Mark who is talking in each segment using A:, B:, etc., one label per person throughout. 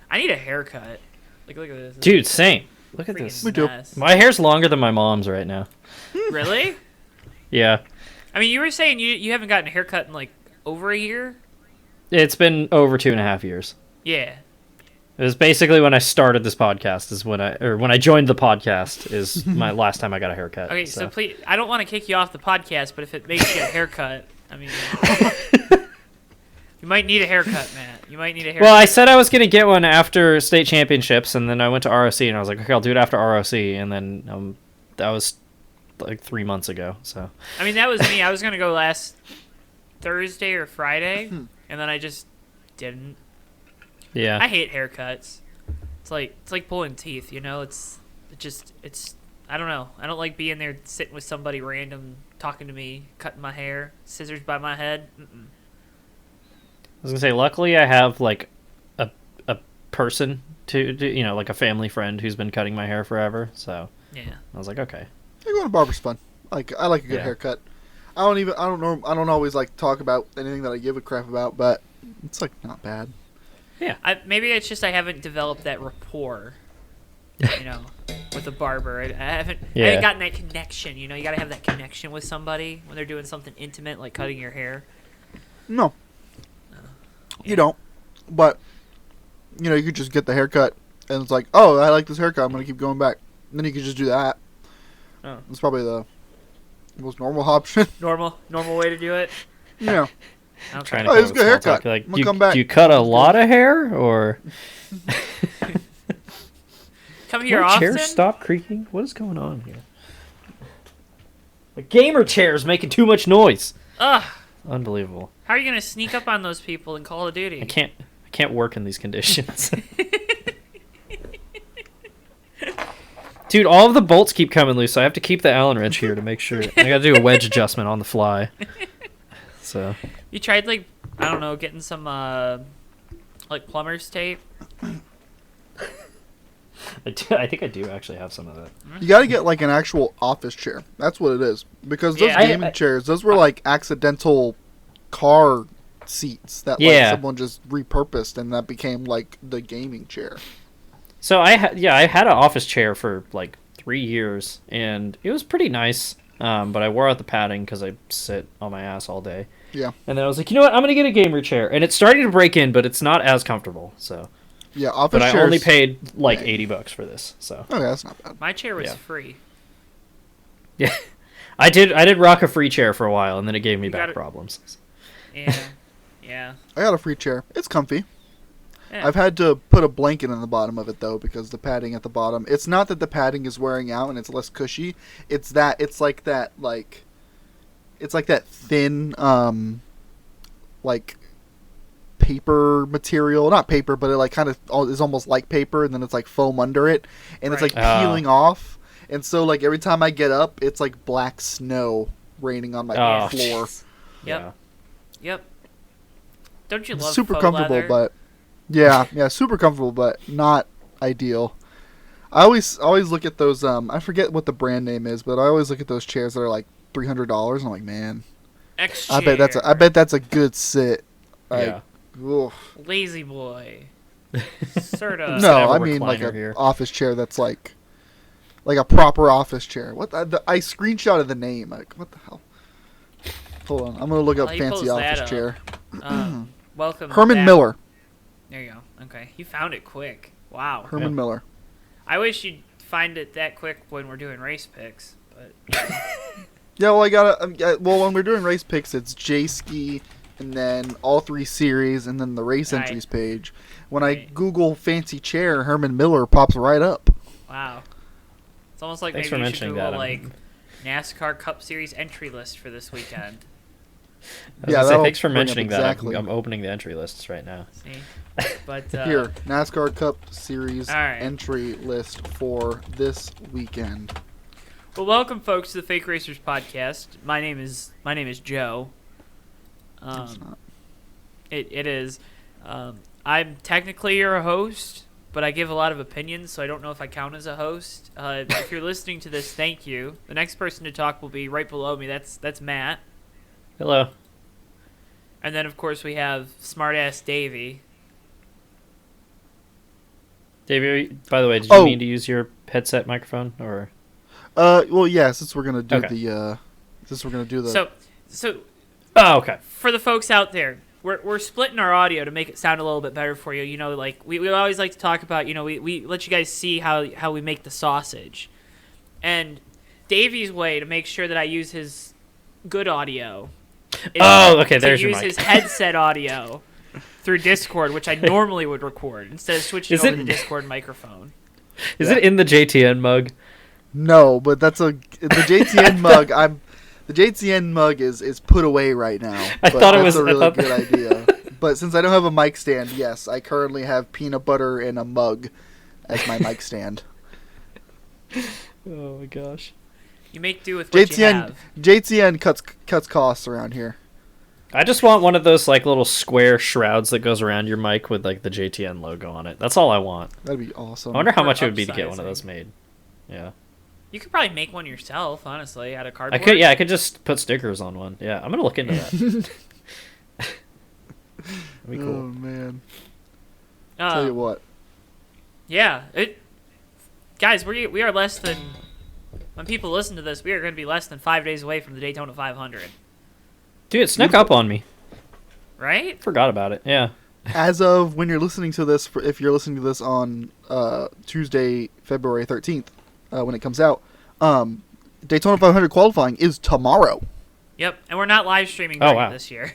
A: I need a haircut. Look at this.
B: Dude, same. Look at this.
C: Me too.
B: My hair's longer than my mom's right now.
A: Really?
B: Yeah.
A: I mean, you were saying you haven't gotten a haircut in like over a year?
B: It's been over 2.5 years.
A: Yeah.
B: It was basically when I started this podcast when I joined the podcast is my last time I got a haircut.
A: Okay, so please, I don't want to kick you off the podcast, but if it makes you a haircut, I mean, you might need a haircut, Matt. You might need a haircut.
B: Well, I said I was going to get one after state championships, and then I went to ROC, and I was like, okay, I'll do it after ROC, and then that was like 3 months ago. So
A: I mean, that was me. I was going to go last Thursday or Friday, and then I just didn't.
B: Yeah.
A: I hate haircuts. It's like pulling teeth, you know? It's I don't know. I don't like being there sitting with somebody random talking to me, cutting my hair, scissors by my head. Mm-mm.
B: I was gonna say, luckily I have like a person to like a family friend who's been cutting my hair forever. So
A: Yeah.
B: I was like, okay.
C: Hey, going to barber's fun. Like, I like a good haircut. I don't always like talk about anything that I give a crap about, but it's like not bad.
B: Yeah.
A: Maybe it's just I haven't developed that rapport, with a barber. I haven't gotten that connection. You got to have that connection with somebody when they're doing something intimate like cutting your hair.
C: No. You don't. But, you could just get the haircut, and it's like, oh, I like this haircut. I'm going to keep going back. And then you could just do that.
A: Oh.
C: It's probably the most normal option.
A: Normal way to do it.
C: Yeah.
B: I'm trying
C: to it's a good haircut.
B: Like,
C: come back.
B: Do you cut a lot of hair, or
A: come here often?
B: Chairs stop creaking? What is going on here? The gamer chair's making too much noise.
A: Ugh.
B: Unbelievable.
A: How are you gonna sneak up on those people in Call of Duty?
B: I can't work in these conditions. Dude, all of the bolts keep coming loose, so I have to keep the Allen wrench here to make sure. I gotta do a wedge adjustment on the fly. So.
A: You tried, I don't know, getting some, plumber's tape?
B: I think I do actually have some of that.
C: You got to get, an actual office chair. That's what it is. Because those gaming chairs, those were, accidental car seats that, someone just repurposed, and that became, the gaming chair.
B: So, I had an office chair for, 3 years, and it was pretty nice. But I wore out the padding because I sit on my ass all day.
C: Yeah.
B: And then I was like, you know what? I'm going to get a gamer chair. And it's starting to break in, but it's not as comfortable. So.
C: Yeah, office chairs.
B: But I only paid $80 for this. So.
C: Okay, that's not bad.
A: My chair was free.
B: Yeah. I did rock a free chair for a while, and then it gave me back problems.
A: Yeah. Yeah.
C: I got a free chair. It's comfy.
A: Yeah.
C: I've had to put a blanket in the bottom of it, though, because the padding at the bottom... It's not that the padding is wearing out and it's less cushy. It's that thin, paper material. Not paper, but it, kind of is almost like paper, and then it's, foam under it. And it's, peeling off. And so, every time I get up, it's, black snow raining on my floor.
A: Yep. Yep. Don't you love
C: super
A: faux
C: comfortable,
A: leather?
C: but... Yeah, super comfortable, but not ideal. I always look at those. I forget what the brand name is, but I always look at those chairs that are $300, and I'm like, man, I bet that's a good sit.
B: Yeah.
A: Lazy boy. Sort of.
C: No, I mean an office chair that's like a proper office chair. I screenshotted the name. What the hell? Hold on, I'm gonna look up fancy office chair.
A: Welcome,
C: Herman Miller.
A: There you go. Okay, you found it quick. Wow.
C: Herman Miller.
A: I wish you'd find it that quick when we're doing race picks, but.
C: Yeah, well, when we're doing race picks, it's J-Ski, and then all 3 series, and then the race entries page. When I Google fancy chair, Herman Miller pops right up.
A: Wow. It's almost like
B: Thanks
A: maybe
B: for
A: you should
B: mentioning
A: Google, NASCAR Cup Series entry list for this weekend.
B: Thanks for mentioning that. I'm opening the entry lists right now.
A: See? But
C: here, NASCAR Cup Series
A: right.
C: entry list for this weekend.
A: Well, welcome, folks, to the Fake Racers podcast. My name is Joe.
C: It's not.
A: It is. I'm technically your host, but I give a lot of opinions, so I don't know if I count as a host. If you're listening to this, thank you. The next person to talk will be right below me. That's Matt.
B: Hello.
A: And then, of course, we have smartass Davey.
B: Dave, by the way, did you mean to use your headset microphone or?
C: Well, yeah. Since we're gonna do
A: So.
B: Oh, okay.
A: For the folks out there, we're splitting our audio to make it sound a little bit better for you. You know, like we always like to talk about. You know, we let you guys see how we make the sausage, and Davey's way to make sure that I use his good audio.
B: Okay. There's your mic.
A: To use his headset audio through Discord, which I normally would record instead of switching over to the Discord microphone.
B: Is it in the JTN mug?
C: No, but the JTN mug. The JTN mug is put away right now.
B: I thought it was
C: a really good idea. But since I don't have a mic stand, yes, I currently have peanut butter in a mug as my mic stand.
B: Oh my gosh!
A: You make do with what you have.
C: JTN cuts costs around here.
B: I just want one of those like little square shrouds that goes around your mic with like the JTN logo on it. That's all I want.
C: That'd be awesome.
B: I wonder how much it would be to get one of those made. Yeah.
A: You could probably make one yourself, honestly, out of cardboard.
B: I could just put stickers on one. Yeah, I'm gonna look into that. That'd be cool.
C: Oh man! Tell you what.
A: Yeah, guys, we are less than. When people listen to this, we are going to be less than 5 days away from the Daytona 500.
B: Dude, it snuck up on me.
A: Right?
B: Forgot about it. Yeah.
C: As of when you're listening to this, if you're listening to this on Tuesday, February 13th. When it comes out, Daytona 500 qualifying is tomorrow.
A: Yep, and we're not live streaming this year.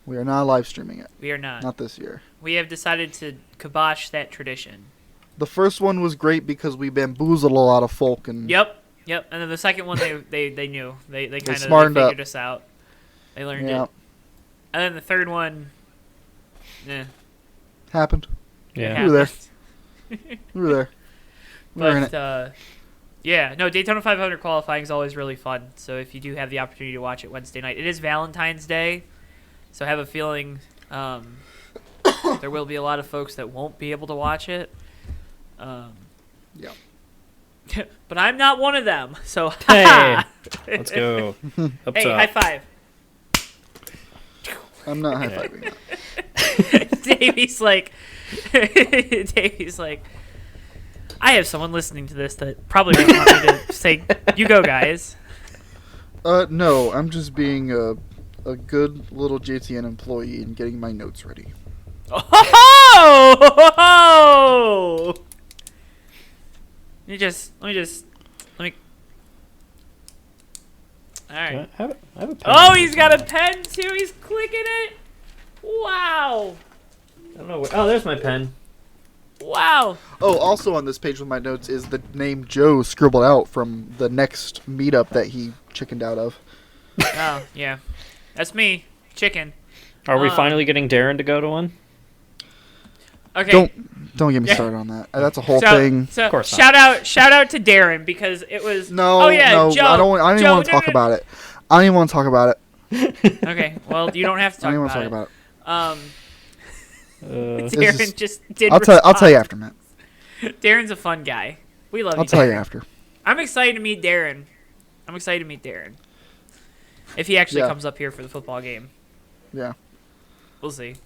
C: We are not live streaming it.
A: We are not.
C: Not this year.
A: We have decided to kibosh that tradition.
C: The first one was great because we bamboozled a lot of folk and.
A: Yep. And then the second one, they knew they kind of figured us out. They learned it. And then the third one,
C: happened.
B: Yeah,
C: we were there. We were in it.
A: Yeah, no, Daytona 500 qualifying is always really fun. So if you do have the opportunity to watch it Wednesday night, it is Valentine's Day, so I have a feeling there will be a lot of folks that won't be able to watch it.
C: Yeah.
A: But I'm not one of them, so
B: hey, let's go.
A: Hey, high five.
C: I'm not high fiving.
A: Davey's like, I have someone listening to this that probably doesn't want me to say, you go, guys.
C: No, I'm just being a good little JTN employee and getting my notes ready.
A: Oh! Let me. All right.
B: I have a pen.
A: Oh, he's got a pen too. He's clicking it. Wow.
B: I don't know. Oh, there's my pen.
A: Wow.
C: Oh, also on this page with my notes is the name Joe scribbled out from the next meetup that he chickened out of.
A: Oh, yeah. That's me. Chicken.
B: Are we finally getting Darren to go to one?
A: Okay.
C: Don't get me started on that. That's a whole thing.
A: So
B: of course
A: shout out to Darren because it was
C: No, Joe, I don't even want to talk about it. I don't even want to talk about it.
A: Okay. Well, you don't have to talk about it. I don't want to talk about it. Darren just did
C: I'll tell you after, Matt.
A: Darren's a fun guy. We love you.
C: I'll tell you after.
A: I'm excited to meet Darren. If he actually comes up here for the football game.
C: Yeah.
A: We'll see.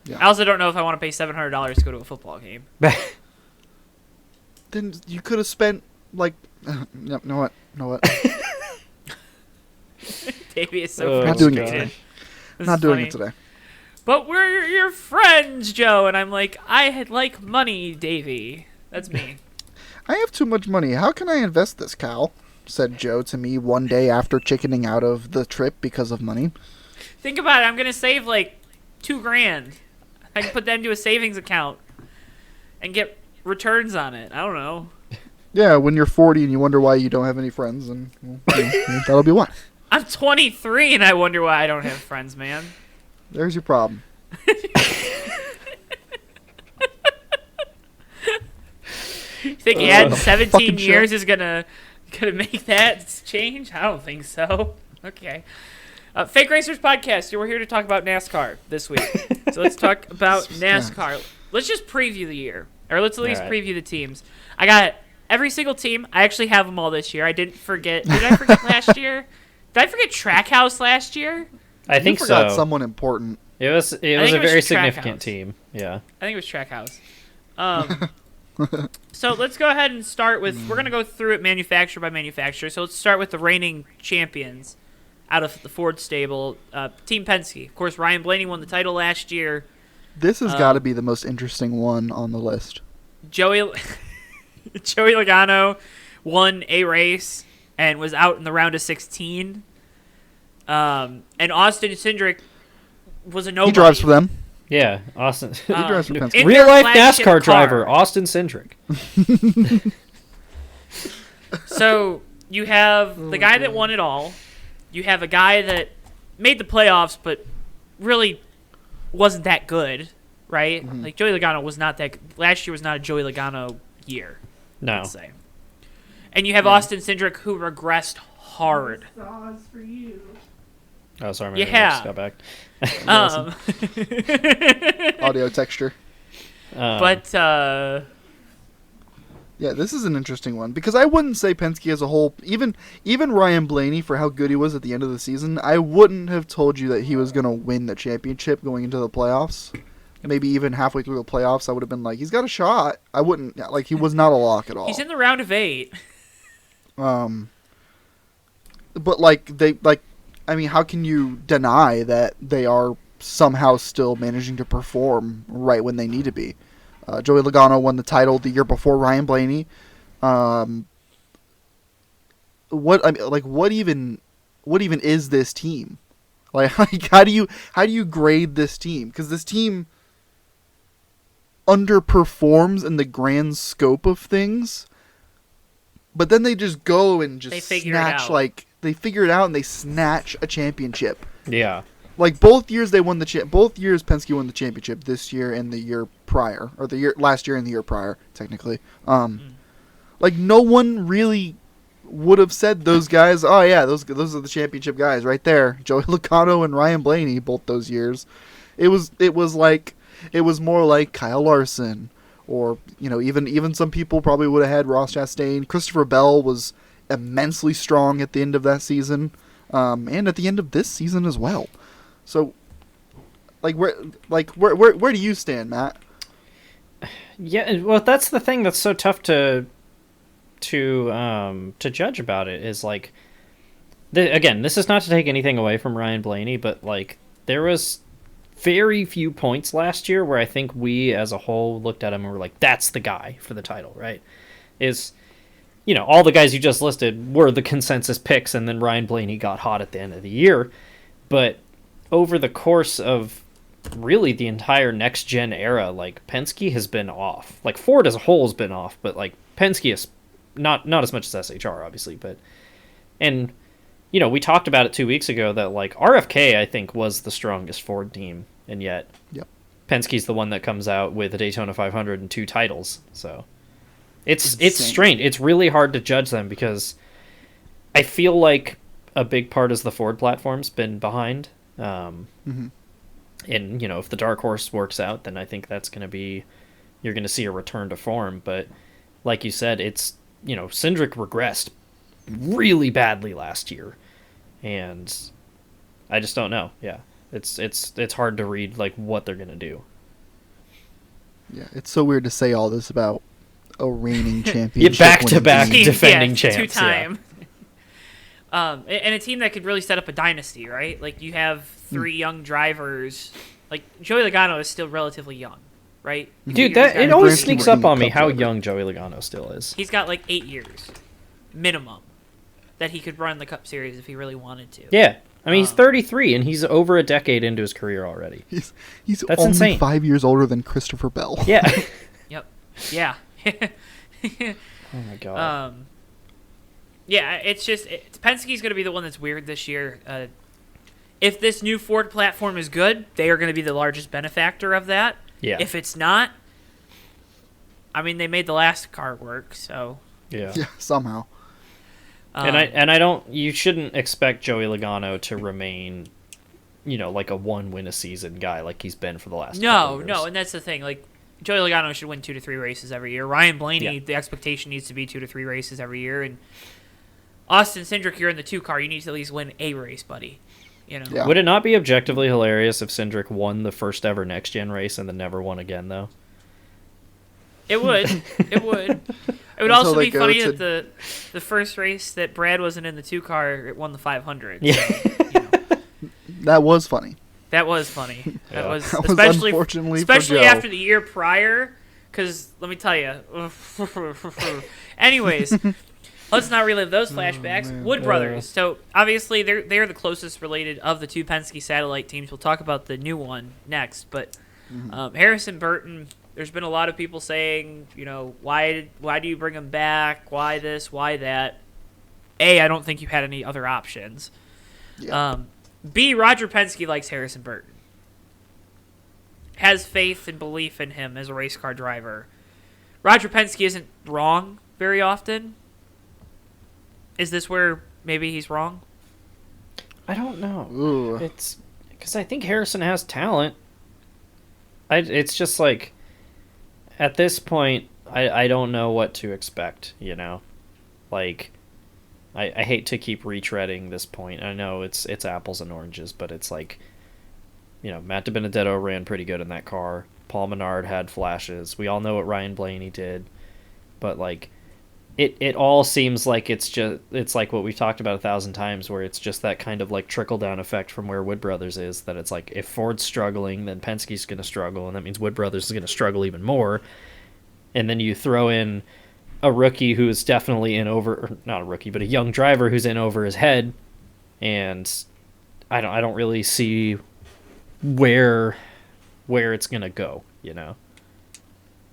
C: Yeah.
A: I also don't know if I want to pay $700 to go to a football game.
C: Then you could have spent like, know what?
A: Davey is so
C: not doing it today. Not doing it today.
A: But we're your friends, Joe, and I'm like, I like money, Davey. That's me.
C: I have too much money. How can I invest this, Cal? Said Joe to me one day after chickening out of the trip because of money.
A: Think about it. I'm gonna save like $2,000. I can put that into a savings account and get returns on it. I don't know.
C: Yeah, when you're 40 and you wonder why you don't have any friends, and that'll be why.
A: I'm 23 and I wonder why I don't have friends, man.
C: There's your problem.
A: You think adding 17 years is gonna make that change? I don't think so. Okay. Fake Racers Podcast. We're here to talk about NASCAR this week. So let's talk about NASCAR. Let's just preview the year. Or let's at least preview the teams. I got every single team. I actually have them all this year. I didn't forget. Did I forget last year? Did I forget Trackhouse last year?
B: I think
C: you forgot
B: so.
C: Someone important.
B: It was a very significant team. Yeah.
A: I think it was Trackhouse. So let's go ahead and start with. We're going to go through it manufacturer by manufacturer. So let's start with the reigning champions out of the Ford stable, Team Penske. Of course, Ryan Blaney won the title last year.
C: This has got to be the most interesting one on the list.
A: Joey Logano won a race and was out in the round of 16. And Austin Cindric was a nobody.
C: He drives for them.
B: Yeah, Austin.
C: He drives for Penske.
B: Real life
A: flagship
B: NASCAR
A: car.
B: driver, Austin Cindric.
A: So you have the guy that won it all. You have a guy that made the playoffs, but really wasn't that good, right?
C: Mm-hmm.
A: Like Joey Logano was not that. Last year was not a Joey Logano year.
B: No.
A: Let's say. And you have Austin Cindric, who regressed hard.
B: Oh, sorry, my
A: Yeah.
B: just got back.
C: Audio texture.
A: But
C: Yeah, this is an interesting one because I wouldn't say Penske as a whole, even Ryan Blaney, for how good he was at the end of the season, I wouldn't have told you that he was going to win the championship going into the playoffs. Maybe even halfway through the playoffs, I would have been like, he's got a shot. I wouldn't, like, he was not a lock at all.
A: he's in the round of 8.
C: But I mean, how can you deny that they are somehow still managing to perform right when they need to be? Joey Logano won the title the year before Ryan Blaney. What even is this team? Like how do you grade this team? Because this team underperforms in the grand scope of things, but then they just go and just snatch they figure it out and they snatch a championship.
B: Yeah.
C: Like both years they won both years Penske won the championship, this year and the year prior, or last year and the year prior technically. Like no one really would have said those guys, oh yeah, those are the championship guys right there. Joey Logano and Ryan Blaney both those years. It was more like Kyle Larson, or even some people probably would have had Ross Chastain. Christopher Bell was immensely strong at the end of that season, and at the end of this season as well. So, where do you stand, Matt?
B: Yeah, well, that's the thing that's so tough to judge about it is like, again, this is not to take anything away from Ryan Blaney, but like there was very few points last year where I think we as a whole looked at him and were like, that's the guy for the title, right? All the guys you just listed were the consensus picks, and then Ryan Blaney got hot at the end of the year. But over the course of really the entire next gen era, like Penske has been off. Like Ford as a whole has been off, but like Penske is not as much as SHR, obviously. And we talked about it 2 weeks ago that like RFK I think was the strongest Ford team, and yet Penske's the one that comes out with a Daytona 500 and 2 titles. So it's strange. It's really hard to judge them because I feel like a big part is the Ford platform's been behind. And if the dark horse works out, then I think that's going to be, you're going to see a return to form. But like you said, it's Cindric regressed really badly last year, and I just don't know. Yeah, it's hard to read like what they're going to do. Yeah,
C: it's so weird to say all this about a reigning championship.
B: Back-to-back defending champs.
A: 2-time. Yeah. And a team that could really set up a dynasty, right? Like you have 3 young drivers. Like Joey Logano is still relatively young, right?
B: Dude, it always sneaks up on me how young Joey Logano still is.
A: He's got like 8 years minimum that he could run the Cup Series if he really wanted to.
B: Yeah. I mean, he's 33, and he's over a decade into his career already.
C: He's
B: That's
C: only
B: insane.
C: 5 years older than Christopher Bell.
B: Yeah.
A: Yep. Yeah.
B: Oh my god.
A: Yeah, it's just Penske's going to be the one that's weird this year. If this new Ford platform is good, they are going to be the largest benefactor of that.
B: Yeah.
A: If it's not, I mean, they made the last car work, so
B: Yeah.
C: Yeah, somehow.
B: And I don't. You shouldn't expect Joey Logano to remain, like a 1-win-a-season guy like he's been for the last. couple years.
A: No, and that's the thing. Like Joey Logano should win 2 to 3 races every year. Ryan Blaney, the expectation needs to be 2 to 3 races every year, and Austin Cindric, you're in the 2 car. You need to at least win a race, buddy.
C: Yeah.
B: Would it not be objectively hilarious if Cindric won the first ever next gen race and then never won again, though?
A: It would. It would. It would
C: Until
A: also
C: they
A: be
C: go
A: funny
C: to-
A: that the first race that Brad wasn't in the 2-car, it won the 500.
B: Yeah.
A: So, you know,
C: That was funny.
A: that was funny. That
B: Yeah.
A: was
C: That was
A: especially
C: unfortunately for
A: especially
C: Joe.
A: after the year prior. Because let me tell you. Anyways, let's not relive those flashbacks.
C: man.
A: Wood Brothers. So obviously they're the closest related of the two Penske satellite teams. We'll talk about the new one next, but Harrison Burton. There's been a lot of people saying, you know, why do you bring him back? Why this? Why that? A, I don't think you had any other options.
C: Yeah.
A: B, Roger Penske likes Harrison Burton. Has faith and belief in him as a race car driver. Roger Penske isn't wrong very often. Is this where maybe he's wrong?
B: I don't know.
C: Ooh.
B: It's because I think Harrison has talent. It's just like, at this point, I don't know what to expect, you know? Like, I hate to keep retreading this point. I know it's apples and oranges, but it's like, you know, Matt DiBenedetto ran pretty good in that car. Paul Menard had flashes. We all know what Ryan Blaney did. But, like, it all seems like it's like what we've talked about 1,000 times, where it's just that kind of, like, trickle-down effect from where Wood Brothers is, that it's like, if Ford's struggling, then Penske's going to struggle, and that means Wood Brothers is going to struggle even more. And then you throw in a rookie who's definitely in over, or not a rookie, but a young driver who's in over his head, and I don't really see where it's gonna go, you know.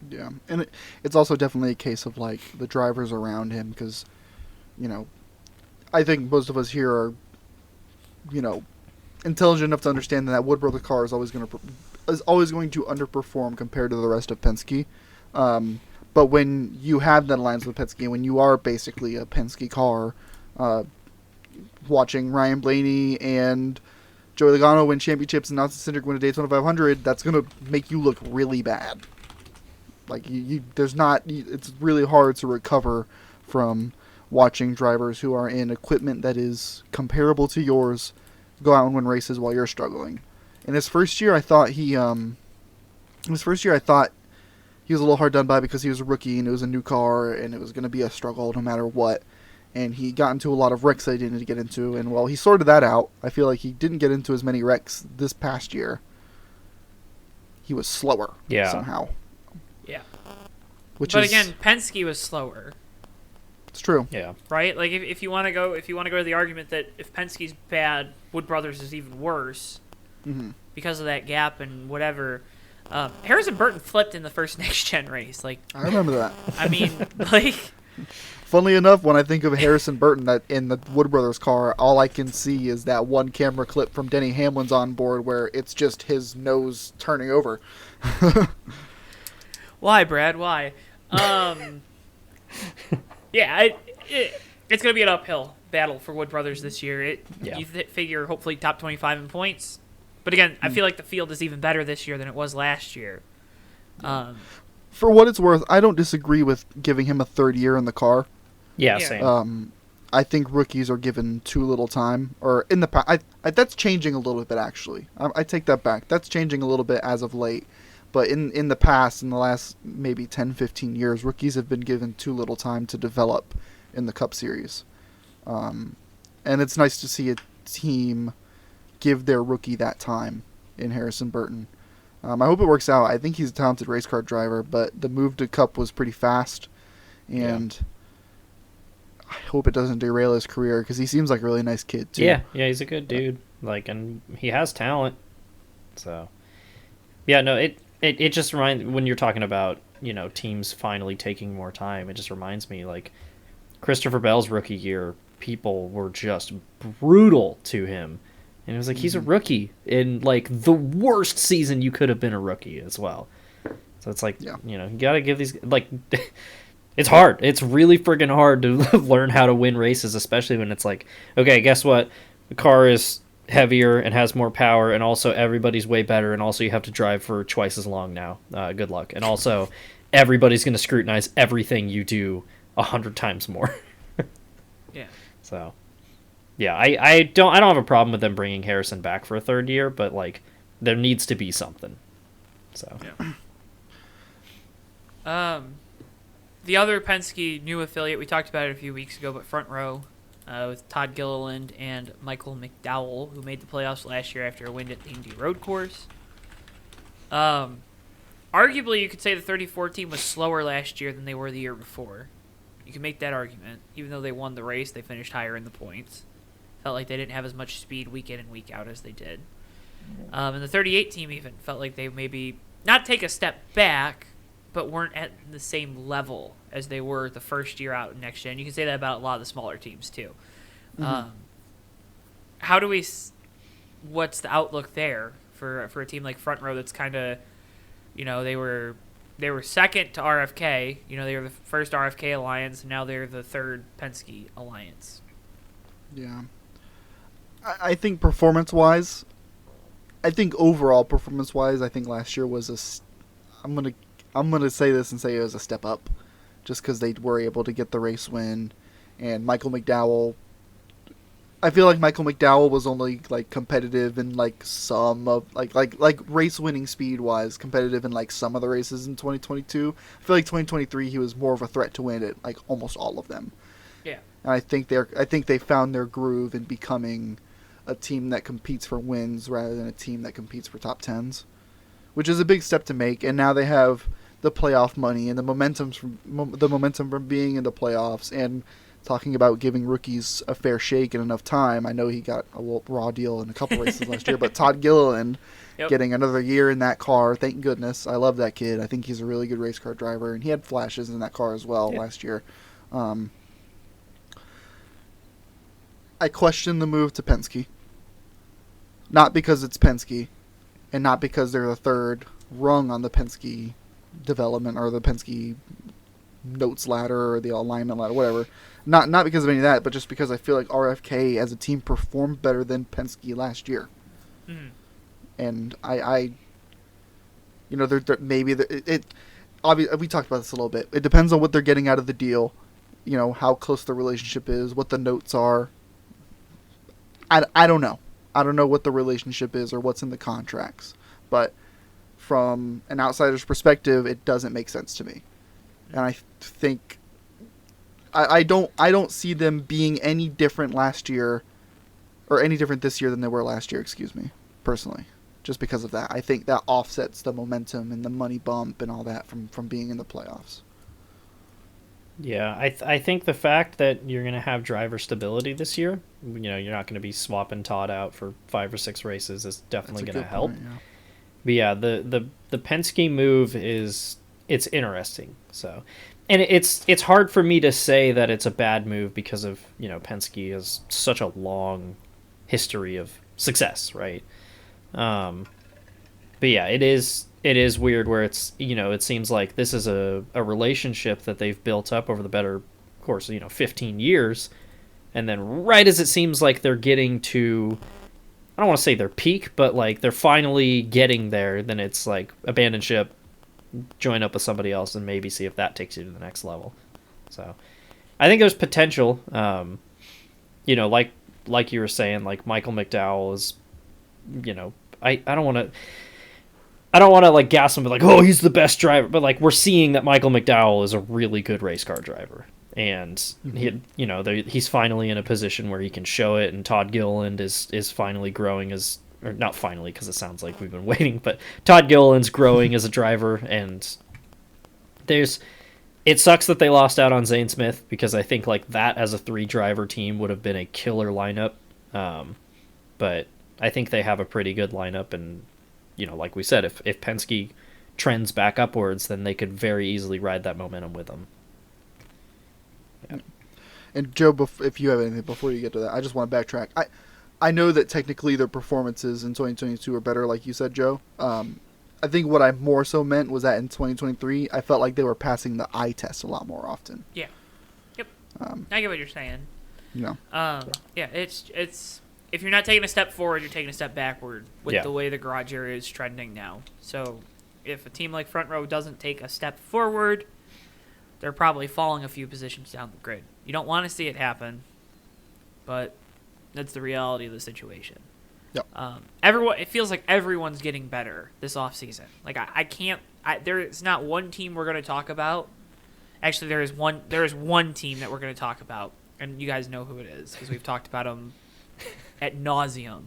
C: Yeah, and it's also definitely a case of like the drivers around him, because, you know, I think most of us here are, you know, intelligent enough to understand that Wood Brothers car is always going to underperform compared to the rest of Penske. But when you have that alliance with Penske, when you are basically a Penske car, watching Ryan Blaney and Joey Logano win championships and Austin Cindric win a Daytona 500, that's going to make you look really bad. Like, it's really hard to recover from watching drivers who are in equipment that is comparable to yours go out and win races while you're struggling. In his first year, I thought he was a little hard done by because he was a rookie and it was a new car and it was going to be a struggle no matter what. And he got into a lot of wrecks that he didn't get into. And while he sorted that out, I feel like he didn't get into as many wrecks this past year. He was slower somehow.
A: Yeah.
C: But
A: again, Penske was slower.
C: It's true.
B: Yeah.
A: Right? Like if you want to go to the argument that if Penske's bad, Wood Brothers is even worse because of that gap and whatever. Harrison Burton flipped in the first next gen race. Like,
C: I remember that.
A: I mean, like,
C: Funnily enough, when I think of Harrison Burton that in the Wood Brothers car, all I can see is that one camera clip from Denny Hamlin's on board where it's just his nose turning over.
A: why, Brad? Why? Yeah, it's gonna be an uphill battle for Wood Brothers this year. You figure hopefully top 25 in points. But again, I feel like the field is even better this year than it was last year.
C: For what it's worth, I don't disagree with giving him a third year in the car.
B: Yeah,
A: Yeah.
B: same.
C: I think rookies are given too little time. Or in the past, that's changing a little bit actually. I take that back. That's changing a little bit as of late. But in the past, in the last maybe 10, 15 years, rookies have been given too little time to develop in the Cup Series. And it's nice to see a team give their rookie that time in Harrison Burton. I hope it works out. I think he's a talented race car driver, but the move to Cup was pretty fast. And I hope it doesn't derail his career because he seems like a really nice kid, too.
B: Yeah, he's a good dude. Like, and he has talent. So, yeah, no, it just reminds, when you're talking about, you know, teams finally taking more time, it just reminds me, like, Christopher Bell's rookie year, people were just brutal to him. And it was like, he's a rookie in, like, the worst season you could have been a rookie as well. So it's like, you know, you got to give these, like, it's hard. It's really friggin' hard to learn how to win races, especially when it's like, okay, guess what? The car is heavier and has more power, and also everybody's way better, and also you have to drive for twice as long now. Good luck. And also, everybody's going to scrutinize everything you do 100 times more.
A: Yeah.
B: So, yeah, I don't have a problem with them bringing Harrison back for a third year, but like there needs to be something. So,
A: The other Penske new affiliate, we talked about it a few weeks ago, but Front Row, with Todd Gilliland and Michael McDowell, who made the playoffs last year after a win at the Indy Road Course. Arguably, you could say the 34 team was slower last year than they were the year before. You can make that argument. Even though they won the race, they finished higher in the points. Felt like they didn't have as much speed week in and week out as they did. And the 38 team even felt like they maybe not take a step back, but weren't at the same level as they were the first year out next gen. You can say that about a lot of the smaller teams too.
C: Mm-hmm.
A: How do we? What's the outlook there for a team like Front Row that's kind of, they were second to RFK. They were the first RFK alliance, and now they're the third Penske alliance.
C: Yeah, I think performance-wise, overall performance-wise, I think last year was I'm gonna say this and say it was a step up, just because they were able to get the race win, and Michael McDowell. I feel like Michael McDowell was only like competitive in like some of like race winning speed wise competitive in like some of the races in 2022. I feel like 2023 he was more of a threat to win at like almost all of them.
A: Yeah,
C: and I think they found their groove in becoming a team that competes for wins rather than a team that competes for top tens, which is a big step to make. And now they have the playoff money and the momentum from being in the playoffs and talking about giving rookies a fair shake in enough time. I know he got a raw deal in a couple races last year, but Todd Gilliland getting another year in that car, thank goodness. I love that kid. I think he's a really good race car driver, and he had flashes in that car as well last year. I question the move to Penske. Not because it's Penske, and not because they're the third rung on the Penske development or the Penske notes ladder or the alignment ladder, whatever. Not because of any of that, but just because I feel like RFK as a team performed better than Penske last year.
A: Mm-hmm.
C: And obviously we talked about this a little bit. It depends on what they're getting out of the deal, how close the relationship is, what the notes are. I don't know. I don't know what the relationship is or what's in the contracts, but from an outsider's perspective, it doesn't make sense to me. And I think I don't see them being any different last year or any different this year than they were last year, personally. Just because of that. I think that offsets the momentum and the money bump and all that from being in the playoffs.
B: Yeah, I think the fact that you're going to have driver stability this year, you're not going to be swapping Todd out for 5 or 6 races is definitely going to help.
C: Point, yeah.
B: But yeah, the Penske move it's interesting. So, and it's hard for me to say that it's a bad move because of, Penske has such a long history of success, right? But yeah, it is weird where it's, it seems like this is a relationship that they've built up over the better course, 15 years. And then right as it seems like they're getting to, I don't want to say their peak, but like they're finally getting there, then it's like abandon ship, join up with somebody else, and maybe see if that takes you to the next level. So I think there's potential. Like you were saying, like Michael McDowell is, I don't want to like gas him with like, oh, he's the best driver, but like we're seeing that Michael McDowell is a really good race car driver, and he's finally in a position where he can show it, and Todd Gilliland is finally growing as, or not finally because it sounds like we've been waiting, but Todd Gilliland's growing as a driver, and it sucks that they lost out on Zane Smith because I think like that as a 3-driver team would have been a killer lineup, but I think they have a pretty good lineup, and like we said, if Penske trends back upwards, then they could very easily ride that momentum with them. Yeah.
C: And Joe, if you have anything before you get to that, I just want to backtrack. I know that technically their performances in 2022 are better, like you said, Joe. I think what I more so meant was that in 2023, I felt like they were passing the eye test a lot more often.
A: Yeah. Yep. I get what you're saying.
C: Yeah.
A: Yeah, it's if you're not taking a step forward, you're taking a step backward with the way the garage area is trending now. So if a team like Front Row doesn't take a step forward, they're probably falling a few positions down the grid. You don't want to see it happen, but that's the reality of the situation.
C: Yep.
A: It feels like everyone's getting better this offseason. Like I can't there's not one team we're going to talk about. Actually, there is one team that we're going to talk about, and you guys know who it is because we've talked about them ad nauseum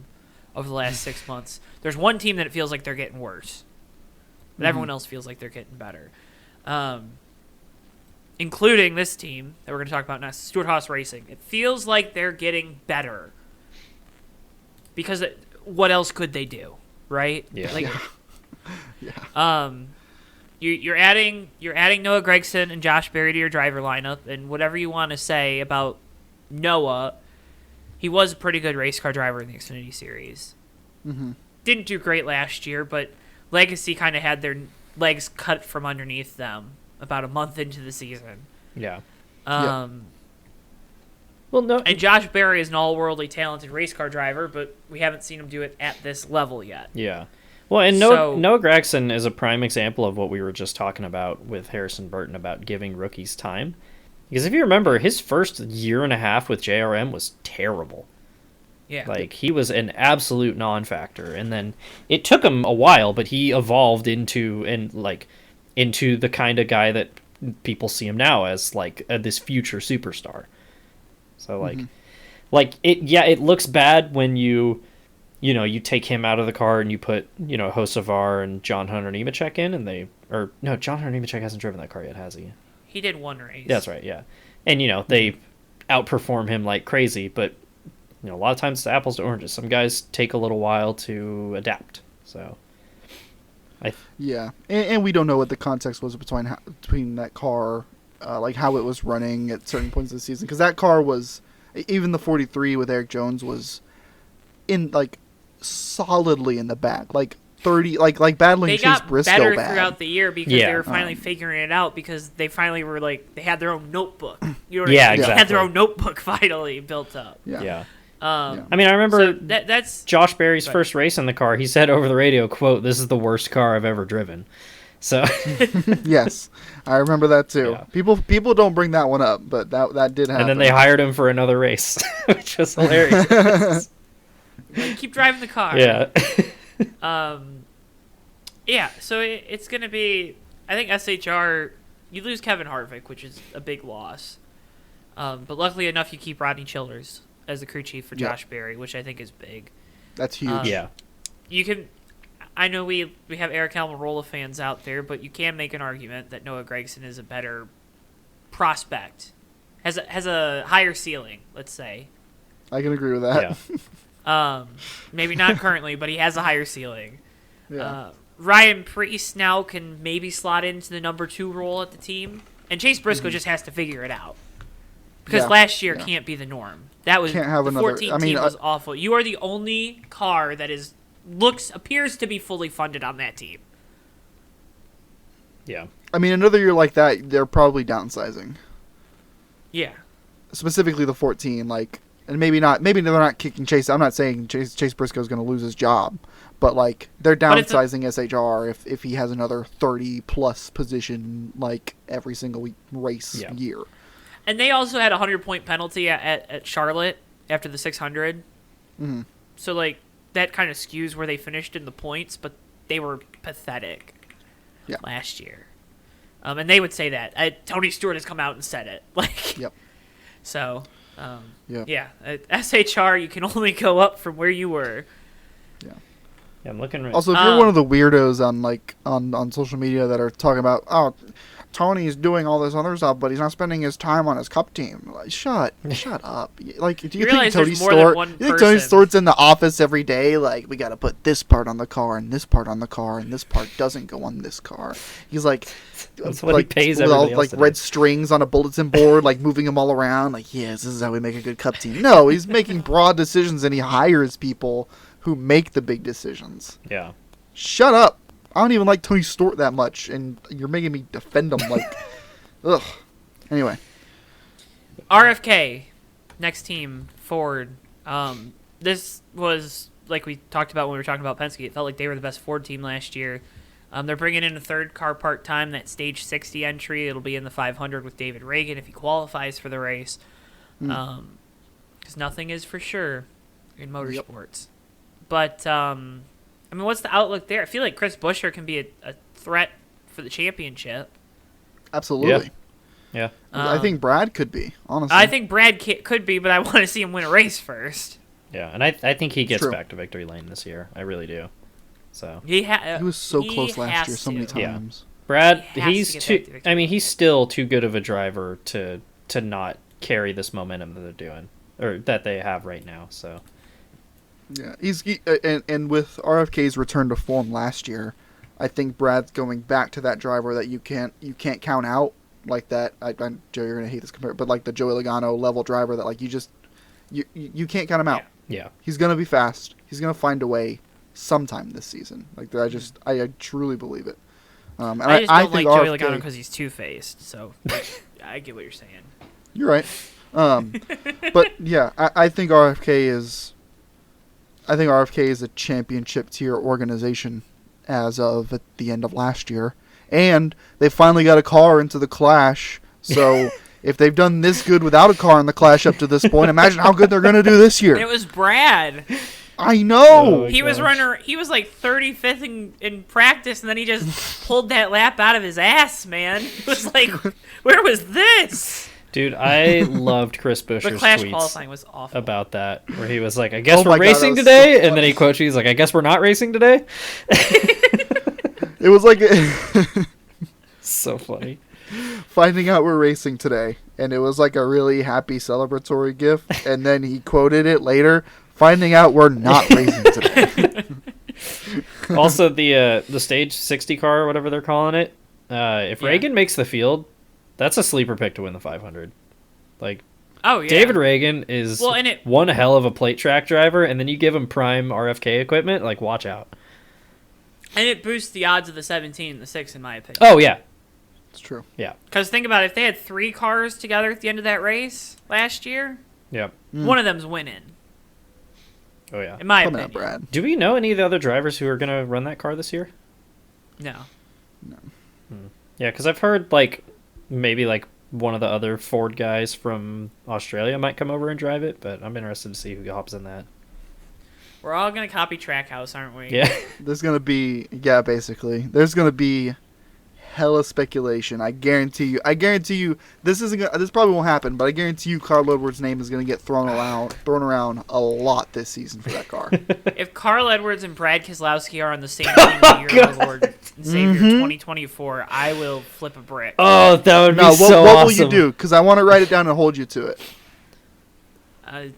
A: over the last 6 months. There's one team that it feels like they're getting worse, but everyone else feels like they're getting better, including this team that we're going to talk about now, Stewart Haas Racing. It feels like they're getting better because what else could they do, right?
B: Yeah.
A: Like,
C: Yeah.
A: You're adding Noah Gragson and Josh Berry to your driver lineup, and whatever you want to say about Noah, he was a pretty good race car driver in the Xfinity Series.
C: Mm-hmm.
A: Didn't do great last year, but Legacy kind of had their legs cut from underneath them about a month into the season.
B: Yeah.
C: Yeah.
B: Well, no.
A: And Josh Berry is an all-worldly talented race car driver, but we haven't seen him do it at this level yet.
B: Yeah. Well, and Noah Gragson is a prime example of what we were just talking about with Harrison Burton about giving rookies time. Because if you remember, his first year and a half with JRM was terrible.
A: Yeah.
B: Like, he was an absolute non-factor. And then it took him a while, but he evolved into the kind of guy that people see him now as, like, this future superstar. So, it looks bad when you take him out of the car and you put, Hocevar and John Hunter Nemechek in, and John Hunter Nemechek hasn't driven that car yet, has he?
A: He did one race.
B: That's right, yeah. And, they outperform him like crazy, but, a lot of times it's apples to oranges. Some guys take a little while to adapt, so...
C: Yeah, and we don't know what the context was between that car, like how it was running at certain points of the season, because that car was, even the 43 with Eric Jones was in, like, solidly in the back, like 30, like battling
A: they
C: Chase
A: got
C: Briscoe
A: better
C: bad.
A: throughout the year because they were finally figuring it out, because they finally were like, they had their own notebook. You know what I mean?
B: Exactly.
A: They had their own notebook finally built up.
C: Yeah.
B: I mean, I remember
A: So that's
B: Josh Berry's first race in the car. He said over the radio, quote, "This is the worst car I've ever driven." So
C: Yes, I remember that too.
B: Yeah.
C: People don't bring that one up, but that did happen.
B: and then they hired him for another race, which was hilarious.
A: keep driving the car.
B: Yeah.
A: Yeah, so it's going to be, I think SHR, you lose Kevin Harvick, which is a big loss. But luckily enough, you keep Rodney Childers as the crew chief for Josh Berry, which I think is big.
C: That's huge.
B: Yeah.
A: You can, I know we have Eric Almirola fans out there, but you can make an argument that Noah Gragson is a better prospect, has a higher ceiling, let's say.
C: I can agree with that.
B: Yeah.
A: Maybe not currently, but he has a higher ceiling.
C: Yeah.
A: Ryan Preece now can maybe slot into the number 2 role at the team, and Chase Briscoe just has to figure it out, because last year can't be the norm. That was
C: Can't have
A: the
C: another-
A: 14
C: I mean,
A: team was awful. You are the only car that appears to be fully funded on that team.
B: Yeah.
C: I mean, another year like that, they're probably downsizing.
A: Yeah.
C: Specifically the 14, like, and maybe they're not kicking Chase. I'm not saying Chase Briscoe is going to lose his job, but like they're downsizing SHR if he has another 30 plus position like every single race year.
A: And they also had a 100-point penalty at Charlotte after the 600.
C: Mm-hmm.
A: So, like, that kind of skews where they finished in the points, but they were pathetic last year. And they would say that. Tony Stewart has come out and said it. Like, So, at SHR, you can only go up from where you were.
B: Yeah, I'm looking right.
C: Also, if you're one of the weirdos on social media that are talking about, oh, Tony's doing all this other stuff, but he's not spending his time on his Cup team. Like, shut up. Like, do you think Tony Stewart's in the office every day? Like, we got to put this part on the car and this part on the car and this part doesn't go on this car. He's like,
B: that's what he pays with
C: all like red strings on a bulletin board, like moving them all around. Like, yes, this is how we make a good Cup team. No, he's making broad decisions and he hires people who make the big decisions.
B: Yeah.
C: Shut up. I don't even like Tony Stewart that much, and you're making me defend him like, ugh. Anyway.
A: RFK, next team, Ford. This was, like we talked about when we were talking about Penske, it felt like they were the best Ford team last year. They're bringing in a third car part-time, that stage 60 entry. It'll be in the 500 with David Reagan if he qualifies for the race. Because nothing is for sure in motorsports. But, I mean, what's the outlook there? I feel like Chris Buescher can be a threat for the championship.
C: Absolutely.
B: Yeah.
C: I think Brad could be, honestly.
A: I think Brad could be, but I want to see him win a race first.
B: Yeah, and I think he gets
C: True.
B: back to victory lane this year. I really do. So
C: He was so close last year so many
A: to.
C: times.
B: Brad,
A: He has
B: he's
A: to get
B: too.
A: back to victory.
B: I mean, he's still too good of a driver to not carry this momentum that they're doing or that they have right now. So
C: Yeah, and with RFK's return to form last year, I think Brad's going back to that driver that you can't count out like that. Joe, you're gonna hate this compare, but like the Joey Logano level driver that like you can't count him out.
B: yeah,
C: He's gonna be fast. He's gonna find a way sometime this season. Like I truly believe it. And
A: I just don't
C: think
A: like Joey
C: RFK
A: Logano because he's two-faced. So I get what you're saying.
C: You're right. But yeah, I think RFK is a championship tier organization as of at the end of last year, and they finally got a car into the Clash. So if they've done this good without a car in the Clash up to this point, imagine how good they're gonna do this year.
A: It was Brad.
C: I know.
B: Oh,
A: He was
B: gosh.
A: He was like 35th in practice, and then he just pulled that lap out of his ass, man. It was like, where was this?
B: dude, I loved Chris
A: The
B: Buescher's
A: Clash
B: tweets
A: qualifying was awful.
B: about that, where he was like, "I guess
C: Oh my
B: we're
C: God,
B: racing
C: that was
B: today,"
C: so
B: and then he quotes you, he's like, "I guess we're not racing today."
C: It was like
B: So funny.
C: finding out we're racing today, and it was like a really happy celebratory gift. And then he quoted it later, finding out we're not racing today.
B: Also, the stage 60 car or whatever they're calling it. If
A: Yeah.
B: Reagan makes the field, that's a sleeper pick to win the 500. Like
A: Oh yeah,
B: David Reagan is
A: Well, and it-
B: one hell of a plate track driver, and then you give him prime RFK equipment, like watch out.
A: and it boosts the odds of the 17 and the 6, in my opinion.
B: Oh yeah,
C: It's true.
B: yeah,
A: Because think about it, if they had 3 cars together at the end of that race last year,
B: yeah.
A: one of them's winning.
B: Oh yeah.
A: In my
C: Coming up,
A: opinion.
C: Brad.
B: Do we know any of the other drivers who are gonna run that car this year?
A: No.
B: Yeah, because I've heard like maybe like one of the other Ford guys from Australia might come over and drive it, but I'm interested to see who hops in that.
A: We're all going to copy Trackhouse, aren't we?
B: Yeah.
C: There's gonna be There's gonna be hella speculation. I guarantee you. This probably won't happen, but I guarantee you, Carl Edwards' name is gonna get thrown around a lot this season for that car.
A: If Carl Edwards and Brad Keselowski are on the same team in Year of the Lord and Savior 2024, I will flip a brick.
B: Oh, that would be
C: No,
B: so
C: what
B: awesome.
C: will you do? Because I want to write it down and hold you to it.
A: I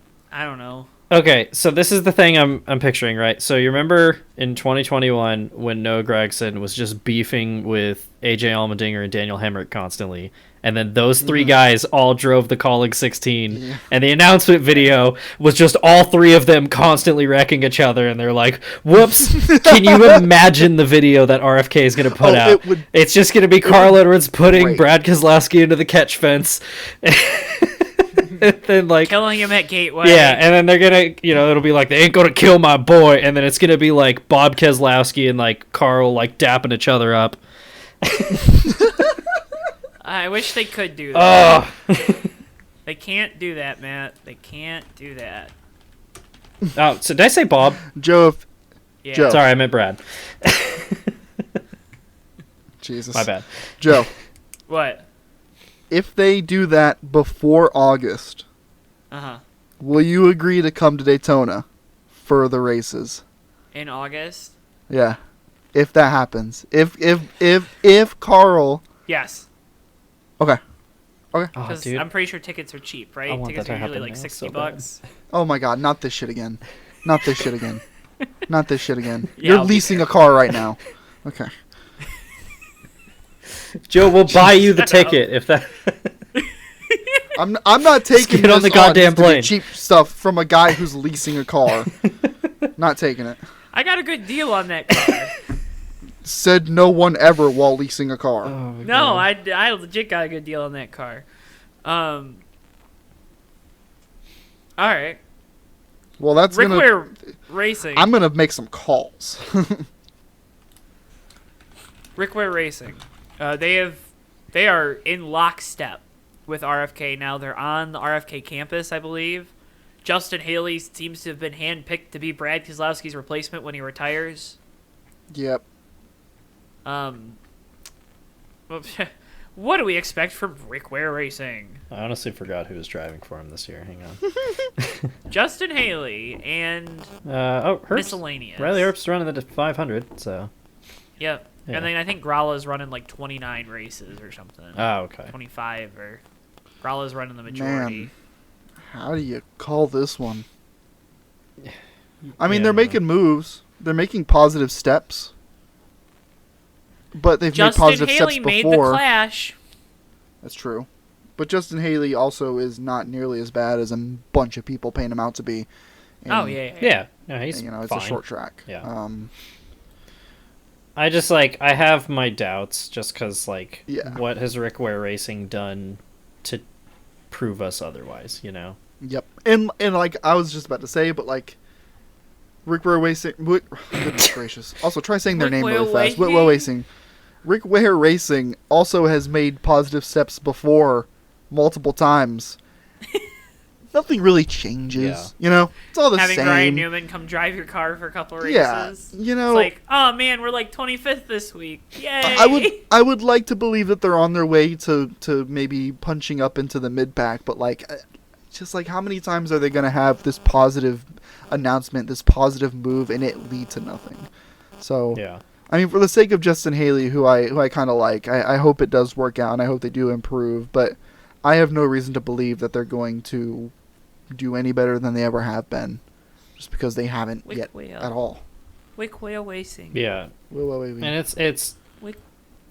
A: don't know.
B: Okay, so this is the thing I'm picturing, right? So you remember in 2021 when Noah Gragson was just beefing with AJ Allmendinger and Daniel Hemrick constantly, and then those 3 guys all drove the Colleague 16, and the announcement video was just all 3 of them constantly wrecking each other, and they're like, "Whoops!" Can you imagine the video that RFK is going to put out? It's just going to be Carl Edwards putting
C: great.
B: Brad Keselowski into the catch fence. And then like
A: Killing him at Gateway.
B: yeah, and then they're gonna, it'll be like, they ain't gonna kill my boy, and then it's gonna be like Bob Keselowski and like Carl like dapping each other up.
A: I wish they could do that.
B: Oh,
A: They can't do that, Matt. They can't do that.
B: oh, so did I say Bob?
C: Joe,
A: Yeah.
C: Joe.
B: Sorry, I meant Brad.
C: Jesus,
B: My bad.
C: Joe.
A: What?
C: If they do that before August,
A: Uh-huh.
C: will you agree to come to Daytona for the races?
A: In August?
C: Yeah, if that happens, if Carl,
A: Yes.
C: okay.
B: Oh,
A: Because
B: dude.
A: I'm pretty sure tickets are cheap, right?
B: I want
A: Tickets
B: that
A: are
B: to
A: usually
B: happen
A: like
B: now,
A: 60
B: so bad.
A: bucks.
C: Oh my God, not this shit again. Not this shit again. Not this shit again.
A: Yeah,
C: You're
A: I'll be
C: leasing a car right now. Okay.
B: Joe, we'll buy you the ticket if that.
C: I'm not taking
B: get on
C: this
B: the goddamn
C: just to do
B: plane.
C: cheap stuff from a guy who's leasing a car. Not taking it.
A: I got a good deal on that car.
C: Said no one ever while leasing a car.
B: Oh, my
A: No,
B: God.
A: I legit got a good deal on that car. All right.
C: Well, that's
A: Rick
C: gonna.
A: Ware Racing.
C: I'm gonna make some calls.
A: Rick Ware Racing. They are in lockstep with RFK now. They're on the RFK campus, I believe. Justin Haley seems to have been handpicked to be Brad Keselowski's replacement when he retires.
C: Yep.
A: What do we expect from Rick Ware Racing?
B: I honestly forgot who was driving for him this year. Hang on.
A: Justin Haley and
B: Herbst.
A: miscellaneous.
B: Riley Herbst's running the 500, so.
A: Yep.
B: Yeah.
A: And then I think Grala's running like 29 races or something.
B: Oh, okay.
A: 25 or Grala's running the majority.
C: Man, how do you call this one? I mean,
B: Yeah.
C: they're making moves. They're making positive steps. But they've
A: Justin
C: made positive
A: Haley
C: steps
A: made
C: before.
A: the Clash.
C: That's true. But Justin Haley also is not nearly as bad as a bunch of people paint him out to be. And,
A: Oh yeah.
B: Yeah. No, he's
C: and, it's
B: fine.
C: a short track.
B: Yeah. I just, I have my doubts just because,
C: Yeah.
B: what has Rick Ware Racing done to prove us otherwise, you know?
C: Yep. And I was just about to say, but Rick Ware Racing. Goodness gracious. Also, try saying their
A: Rick
C: name
A: Ware
C: really fast.
A: Racing?
C: Whitwell Racing. Rick Ware Racing also has made positive steps before, multiple times. Nothing really changes.
B: Yeah.
C: You know, it's all the
A: Having
C: same.
A: Ryan Newman come drive your car for a couple races.
C: Yeah, you know,
A: It's like, oh man, we're like 25th this week. Yay!
C: I would like to believe that they're on their way to maybe punching up into the mid pack, but just how many times are they going to have this positive announcement, this positive move, and it lead to nothing? So
B: Yeah.
C: I mean, for the sake of Justin Haley, who I kind of like, I hope it does work out, and I hope they do improve. But I have no reason to believe that they're going to do any better than they ever have been, just because they haven't yet at all.
A: Rick Ware Racing.
B: Yeah.
C: Wait.
B: And it's
A: Wick-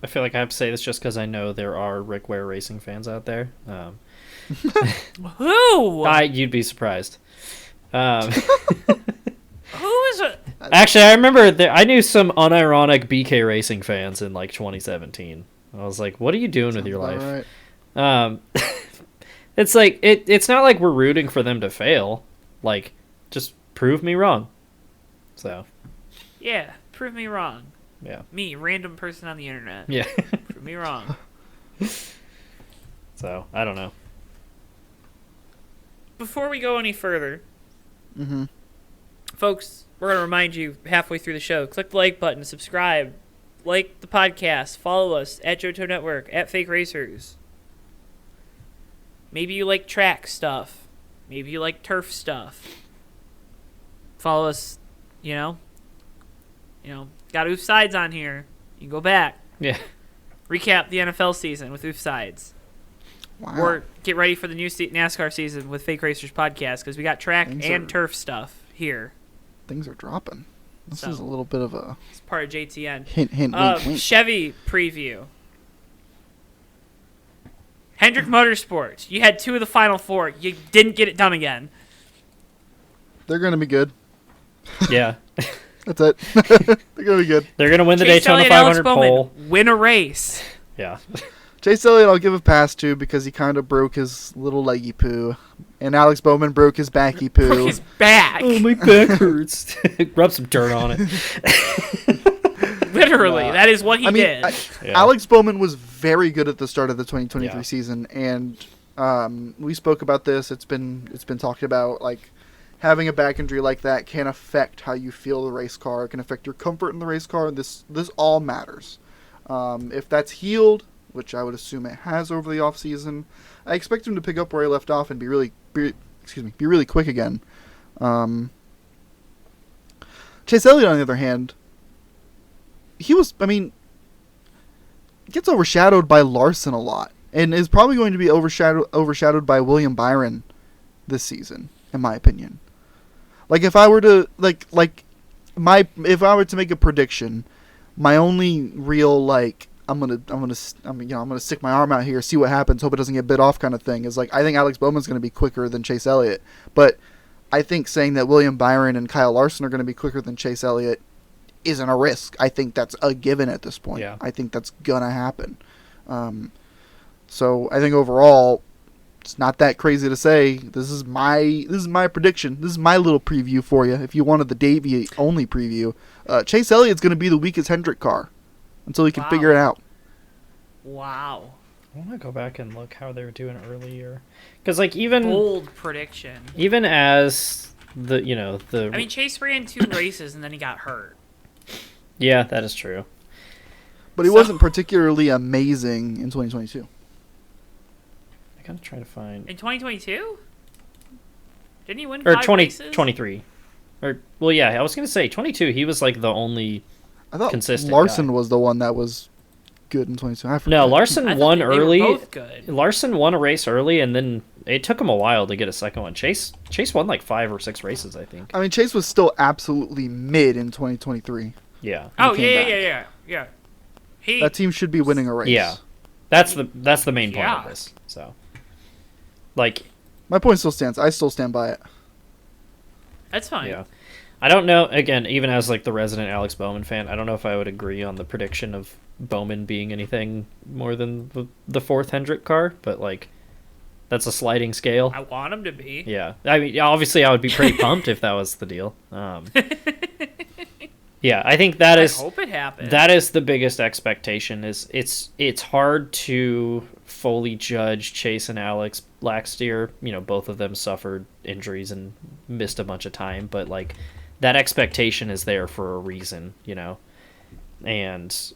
B: I feel like I have to say this just because I know there are Rick Ware Racing fans out there.
A: Who?
B: You'd be surprised.
A: Who is it?
B: Actually, I remember I knew some unironic BK Racing fans in 2017. I was like, "What are you doing with your life?"
C: Right.
B: It's it's not like we're rooting for them to fail. Just prove me wrong. So.
A: Yeah, prove me wrong.
B: Yeah.
A: Me, random person on the internet.
B: Yeah.
A: Prove me wrong.
B: So I don't know.
A: Before we go any further,
C: Mm-hmm.
A: folks, we're going to remind you halfway through the show, click the like button, subscribe, like the podcast, follow us at Johto Network, at Fake Racers. Maybe you like track stuff. Maybe you like turf stuff. Follow us, got Oof Sides on here. You can go back.
B: Yeah.
A: Recap the NFL season with Oof Sides.
C: Wow.
A: Or get ready for the new NASCAR season with Fake Racers podcast because we got track and turf stuff here.
C: Things are dropping. This
A: So,
C: is a little bit of a
A: It's part of JTN.
C: hint, wink, wink.
A: Chevy preview. Hendrick Motorsports. You had 2 of the final 4. You didn't get it done again.
C: They're going to be good.
B: Yeah.
C: That's it. They're going to be good.
B: They're gonna win the
A: Chase
B: Daytona
A: Elliott, Alex
B: 500
A: Bowman,
B: pole.
A: win a race.
B: Yeah.
C: Chase Elliott I'll give a pass to because he kind of broke his little leggy poo. And Alex Bowman broke his backy poo.
A: Broke his back.
B: Oh, my back hurts. Rub some dirt on it.
A: Literally, that is what he did.
B: Yeah.
C: Alex Bowman was very good at the start of the 2023
B: Yeah.
C: season, and we spoke about this. It's been talked about, having a back injury like that can affect how you feel the race car. It can affect your comfort in the race car. This all matters. If that's healed, which I would assume it has over the off season, I expect him to pick up where he left off and be really quick again. Chase Elliott, on the other hand, gets overshadowed by Larson a lot, and is probably going to be overshadowed by William Byron this season, in my opinion. If I were to if I were to make a prediction, my only real I'm gonna stick my arm out here, see what happens, hope it doesn't get bit off kind of thing is I think Alex Bowman's gonna be quicker than Chase Elliott, but I think saying that William Byron and Kyle Larson are gonna be quicker than Chase Elliott isn't a risk. I think that's a given at this point.
B: Yeah.
C: I think that's gonna happen. So I think overall, it's not that crazy to say. This is my prediction. This is my little preview for you. If you wanted the Davey only preview, Chase Elliott's going to be the weakest Hendrick car until he can figure it out.
A: Wow.
B: I want to go back and look how they were doing earlier, because even
A: Bold prediction.
B: even as the the
A: Chase ran 2 races and then he got hurt.
B: yeah, that is true.
C: But he wasn't particularly amazing in 2022.
B: I gotta try to find...
A: In 2022? Didn't he win
B: Or
A: 5 races?
B: 23. Or, well, yeah, I was gonna say 22. He was like the only
C: I thought
B: consistent
C: Larson
B: guy.
C: was the one that was good in 22. I forget.
B: No, Larson
A: I thought
B: won
A: they were
B: early.
A: both good.
B: Larson won a race early, and then it took him a while to get a second one. Chase won like 5 or 6 races, I think.
C: I mean, Chase was still absolutely mid in 2023.
B: Yeah.
A: Oh,
C: came
A: yeah.
C: That team should be winning a race.
B: Yeah. That's the main point
A: Yeah.
B: of this. So, like,
C: My point still stands. I still stand by it.
A: That's fine.
B: yeah. I don't know, again, even as like the resident Alex Bowman fan, I don't know if I would agree on the prediction of Bowman being anything more than the 4th Hendrick car, but like that's a sliding scale.
A: I want him to be.
B: Yeah. I mean, obviously I would be pretty pumped if that was the deal. Yeah, I think that is
A: I hope it happens.
B: that is the biggest expectation. Is it's hard to fully judge Chase and Alex Blacksteer. You know, both of them suffered injuries and missed a bunch of time, but like that expectation is there for a reason, you know. And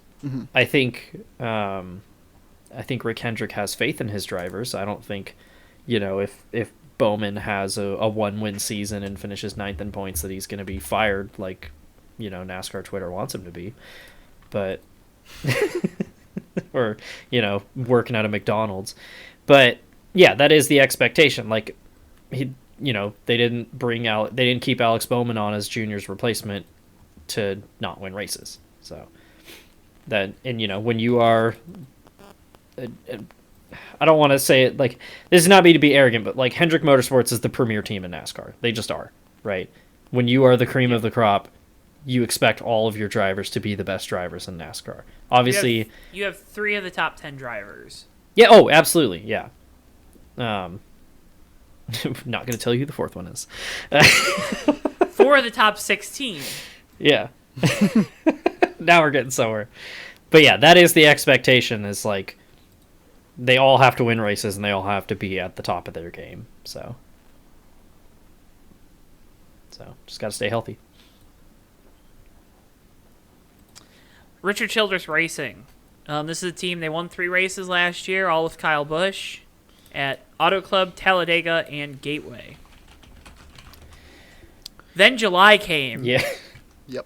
B: I think Rick Hendrick has faith in his drivers. I don't think, you know, if Bowman has a 1-win season and finishes 9th in points, that he's going to be fired like, you know, NASCAR Twitter wants him to be. But or, you know, working at a McDonald's. But yeah, that is the expectation. Like he, you know, they didn't keep Alex Bowman on as Junior's replacement to not win races. So that, and you know, when you are I don't want to say it like this is not me to be arrogant, but like Hendrick Motorsports is the premier team in NASCAR. They just are, right? When you are the cream of the crop, you expect all of your drivers to be the best drivers in NASCAR. Obviously,
A: you have 3 of the top 10 drivers.
B: Yeah. Oh, absolutely. Yeah. Not going to tell you who the 4th one is.
A: 4 of the top 16.
B: Yeah. Now we're getting somewhere. But yeah, that is the expectation. Is like they all have to win races and they all have to be at the top of their game. So just got to stay healthy.
A: Richard Childress Racing. This is a team, they won 3 races last year, all with Kyle Busch at Auto Club, Talladega, and Gateway. Then July came.
B: Yeah.
C: Yep.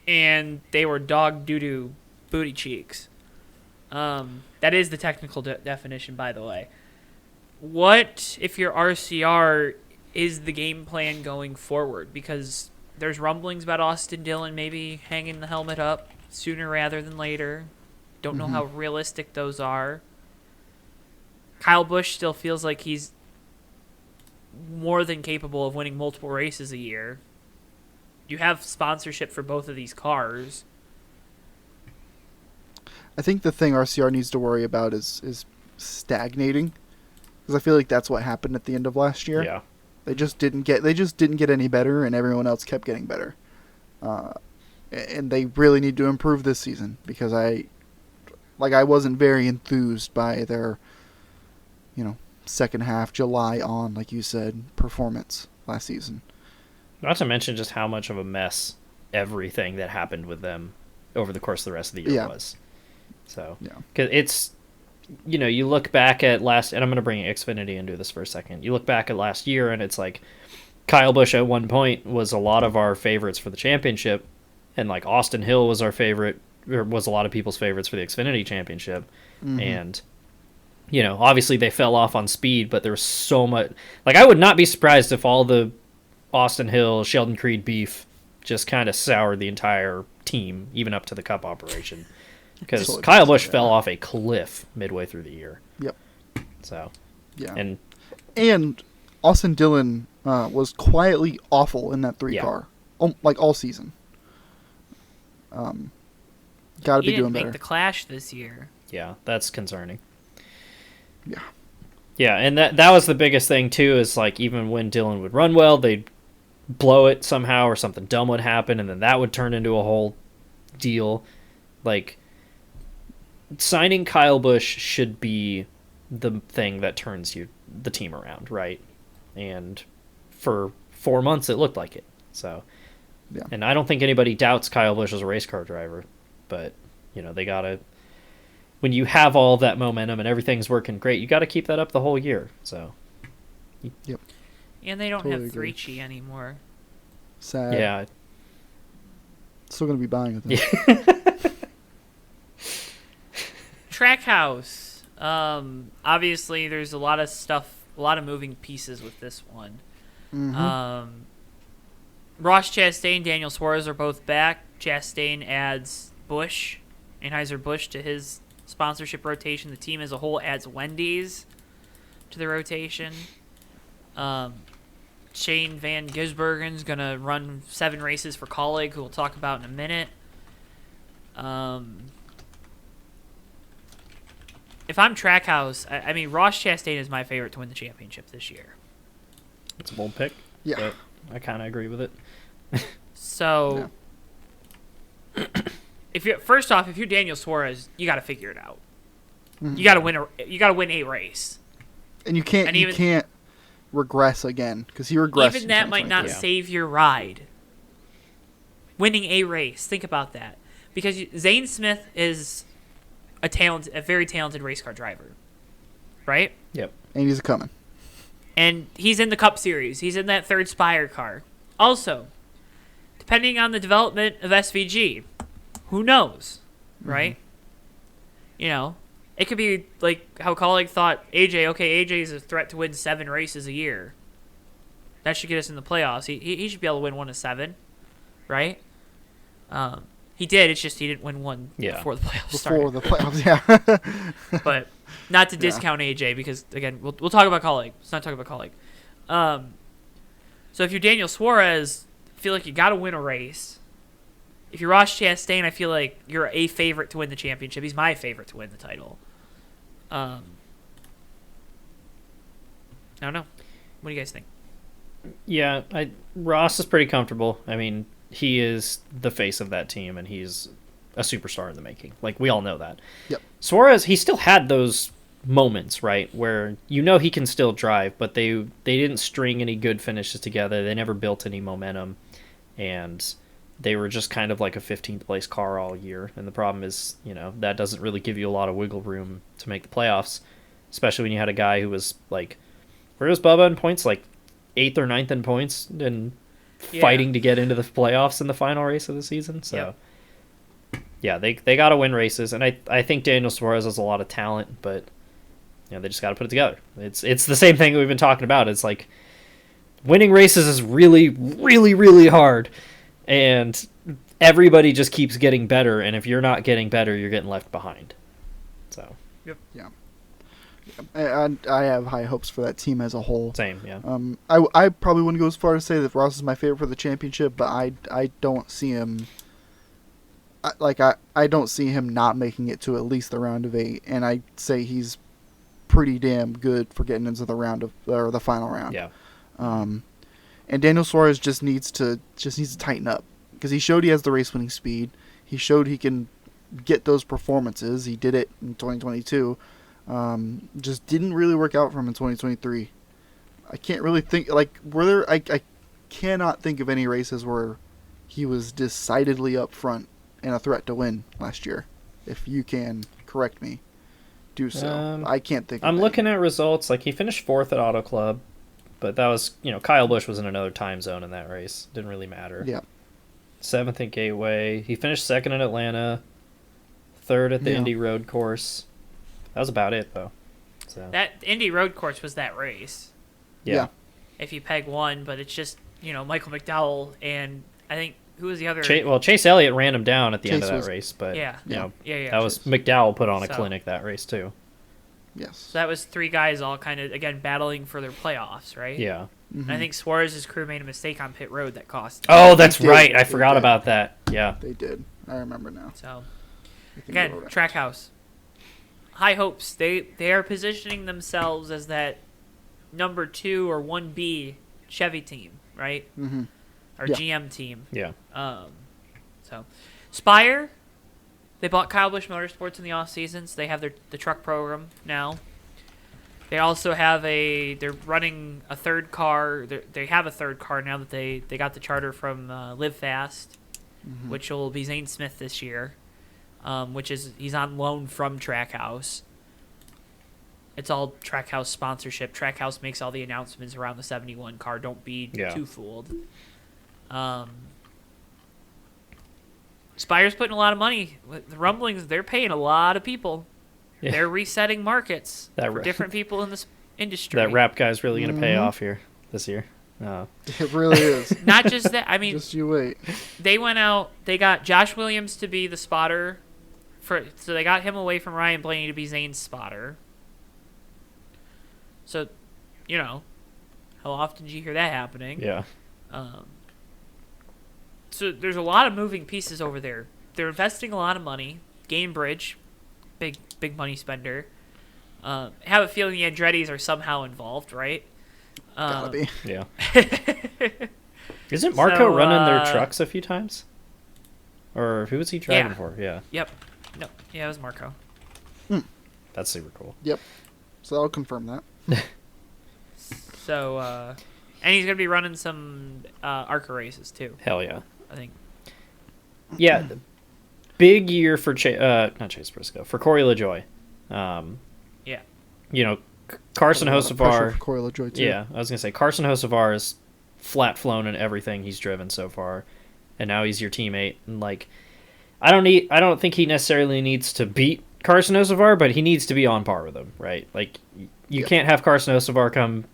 A: And they were dog doo-doo booty cheeks. That is the technical definition, by the way. What, if you're RCR, is the game plan going forward? Because there's rumblings about Austin Dillon maybe hanging the helmet up sooner rather than later. Don't know how realistic those are. Kyle Busch still feels like he's more than capable of winning multiple races a year. You have sponsorship for both of these cars.
C: I think the thing RCR needs to worry about is stagnating, because I feel like that's what happened at the end of last year.
B: Yeah.
C: They just didn't get any better, and everyone else kept getting better. And they really need to improve this season, because I wasn't very enthused by their, you know, second half July on, like you said, performance last season.
B: Not to mention just how much of a mess everything that happened with them over the course of the rest of the year was. So, because it's, you know, you look back at last, and I'm going to bring Xfinity into this for a second. You look back at last year, and it's like Kyle Busch at one point was a lot of our favorites for the championship, and like Austin Hill was our favorite, or was a lot of people's favorites for the Xfinity championship. And, you know, obviously they fell off on speed, but there was so much. Like, I would not be surprised if all the Austin Hill, Sheldon Creed beef just kind of soured the entire team, even up to the Cup operation. Because
C: Totally
B: Kyle Busch
C: possible,
B: fell off a cliff midway through the year.
C: Yep.
B: So,
C: Yeah.
B: and
C: Austin Dillon was quietly awful in that 3 car, like all season. Got to be doing better.
A: Make the Clash this year.
B: yeah, that's concerning.
C: Yeah.
B: Yeah, and that was the biggest thing too. Is like even when Dillon would run well, they'd blow it somehow, or something dumb would happen, and then that would turn into a whole deal. Like, signing Kyle Busch should be the thing that turns the team around, right? And for 4 months, it looked like it. So,
C: Yeah.
B: and I don't think anybody doubts Kyle Busch as a race car driver, but they gotta. When you have all that momentum and everything's working great, you got to keep that up the whole year. So.
C: Yep.
A: And they don't
C: Totally
A: have
C: agree.
A: 3Chi anymore.
C: Sad.
B: Yeah.
C: Still gonna be buying it though.
B: Yeah.
A: Trackhouse. Obviously, there's a lot of stuff, a lot of moving pieces with this one.
C: Mm-hmm.
A: Ross Chastain, Daniel Suarez are both back. Chastain adds Busch, Anheuser-Busch, to his sponsorship rotation. The team as a whole adds Wendy's to the rotation. Shane Van Gisbergen's going to run 7 races for Colleague, who we'll talk about in a minute. If I'm Trackhouse, I mean, Ross Chastain is my favorite to win the championship this year.
B: It's a bold pick.
C: Yeah.
B: But I kind of agree with it.
A: So, if you're Daniel Suarez, you got to figure it out.
C: Mhm.
A: You got to win a race.
C: And you can't regress again because he regressed.
A: Even that might not save your ride. Winning a race, think about that, because Zane Smith is a very talented race car driver, right?
B: Yep.
C: And he's coming.
A: And he's in the Cup Series. He's in that third Spire car. Also, depending on the development of SVG, who knows, right? It could be like how Colleague thought AJ is a threat to win 7 races a year. That should get us in the playoffs. He should be able to win 1 of 7, right? He did. It's just he didn't win one before the playoffs started.
C: Before the playoffs, yeah.
A: But not to discount AJ because, again, we'll talk about Colleague. Let's not talk about Colleague. So if you're Daniel Suarez, I feel like you got to win a race. If you're Ross Chastain, I feel like you're a favorite to win the championship. He's my favorite to win the title. I don't know. What do you guys think?
B: Yeah, Ross is pretty comfortable. I mean, he is the face of that team, and he's a superstar in the making. Like, we all know that.
C: Yep.
B: Suarez, he still had those moments, right, where he can still drive, but they didn't string any good finishes together. They never built any momentum, and they were just kind of like a 15th place car all year. And the problem is, that doesn't really give you a lot of wiggle room to make the playoffs, especially when you had a guy who was like, where was Bubba in points? Like 8th or 9th in points and fighting to get into the playoffs in the final race of the season. So, yeah, they got to win races. And I think Daniel Suarez has a lot of talent, but they just got to put it together. It's the same thing we've been talking about. It's like winning races is really, really, really hard. And everybody just keeps getting better, and if you're not getting better, you're getting left behind. So,
C: yeah. And I have high hopes for that team as a whole.
B: Same, yeah.
C: I probably wouldn't go as far as to say that Ross is my favorite for the championship, but I don't see him. I don't see him not making it to at least the round of 8, and I say he's pretty damn good for getting into the the final round.
B: Yeah.
C: And Daniel Suarez just needs to tighten up because he showed he has the race winning speed. He showed he can get those performances. He did it in 2022. Just didn't really work out for him in 2023. I can't really think I cannot think of any races where he was decidedly up front and a threat to win last year. If you can correct me, do so. I can't think.
B: I'm looking at results. Like, he finished 4th at Auto Club. But that was, Kyle Busch was in another time zone in that race. Didn't really matter.
C: Yeah.
B: 7th at Gateway. He finished 2nd in Atlanta. 3rd at the Indy Road Course. That was about it, though. So.
A: That Indy Road Course was that race.
B: Yeah.
A: If you peg one, but it's just, Michael McDowell and I think, who was the other?
B: Chase Elliott ran him down at the end of that race. But, that was McDowell put on a clinic that race, too.
C: Yes.
A: So that was 3 guys all kind of, again, battling for their playoffs, right?
B: Yeah.
C: Mm-hmm.
A: And I think Suarez's crew made a mistake on pit road that cost.
B: Oh, that's right. I forgot about that. Yeah.
C: They did. I remember now.
A: So, again, Trackhouse. High hopes. They are positioning themselves as that number 2 or 1B Chevy team, right?
C: Mm-hmm.
A: Or GM team.
B: Yeah.
A: So, Spire. They bought Kyle Busch Motorsports in the offseason, so they have the truck program now. They also have they're running a third car. They have a third car now that they got the charter from Live Fast, which will be Zane Smith this year. which is he's on loan from Trackhouse. It's all Trackhouse sponsorship. Trackhouse makes all the announcements around the 71 car. Don't be too fooled. Spire's putting a lot of money. The Rumblings, they're paying a lot of people. Yeah. They're resetting markets for different people in this industry.
B: That rap guy's really going to pay off here this year.
C: It really is.
A: Not just that. I mean,
C: just you wait.
A: They went out. They got Josh Williams to be the spotter. So they got him away from Ryan Blaney to be Zane's spotter. So, how often do you hear that happening?
B: Yeah.
A: So there's a lot of moving pieces over there. They're investing a lot of money. Gamebridge, big money spender. Have a feeling the Andretti's are somehow involved, right?
C: Gotta be.
B: Yeah. Isn't Marco running their trucks a few times? Or who was he driving for? Yeah.
A: Yep. No. Yeah, it was Marco.
B: That's super cool.
C: Yep. So I'll confirm that.
A: So, and he's going to be running some ARCA races, too.
B: Hell yeah.
A: I think.
B: Yeah. Big year for not Chase Briscoe, for Corey LaJoy.
A: Yeah.
B: Carson Hocevar.
C: Corey LaJoy too.
B: Yeah, I was going to say, Carson Hocevar is flat flown in everything he's driven so far. And now he's your teammate. And, I don't think he necessarily needs to beat Carson Hocevar, but he needs to be on par with him, right? You can't have Carson Hocevar come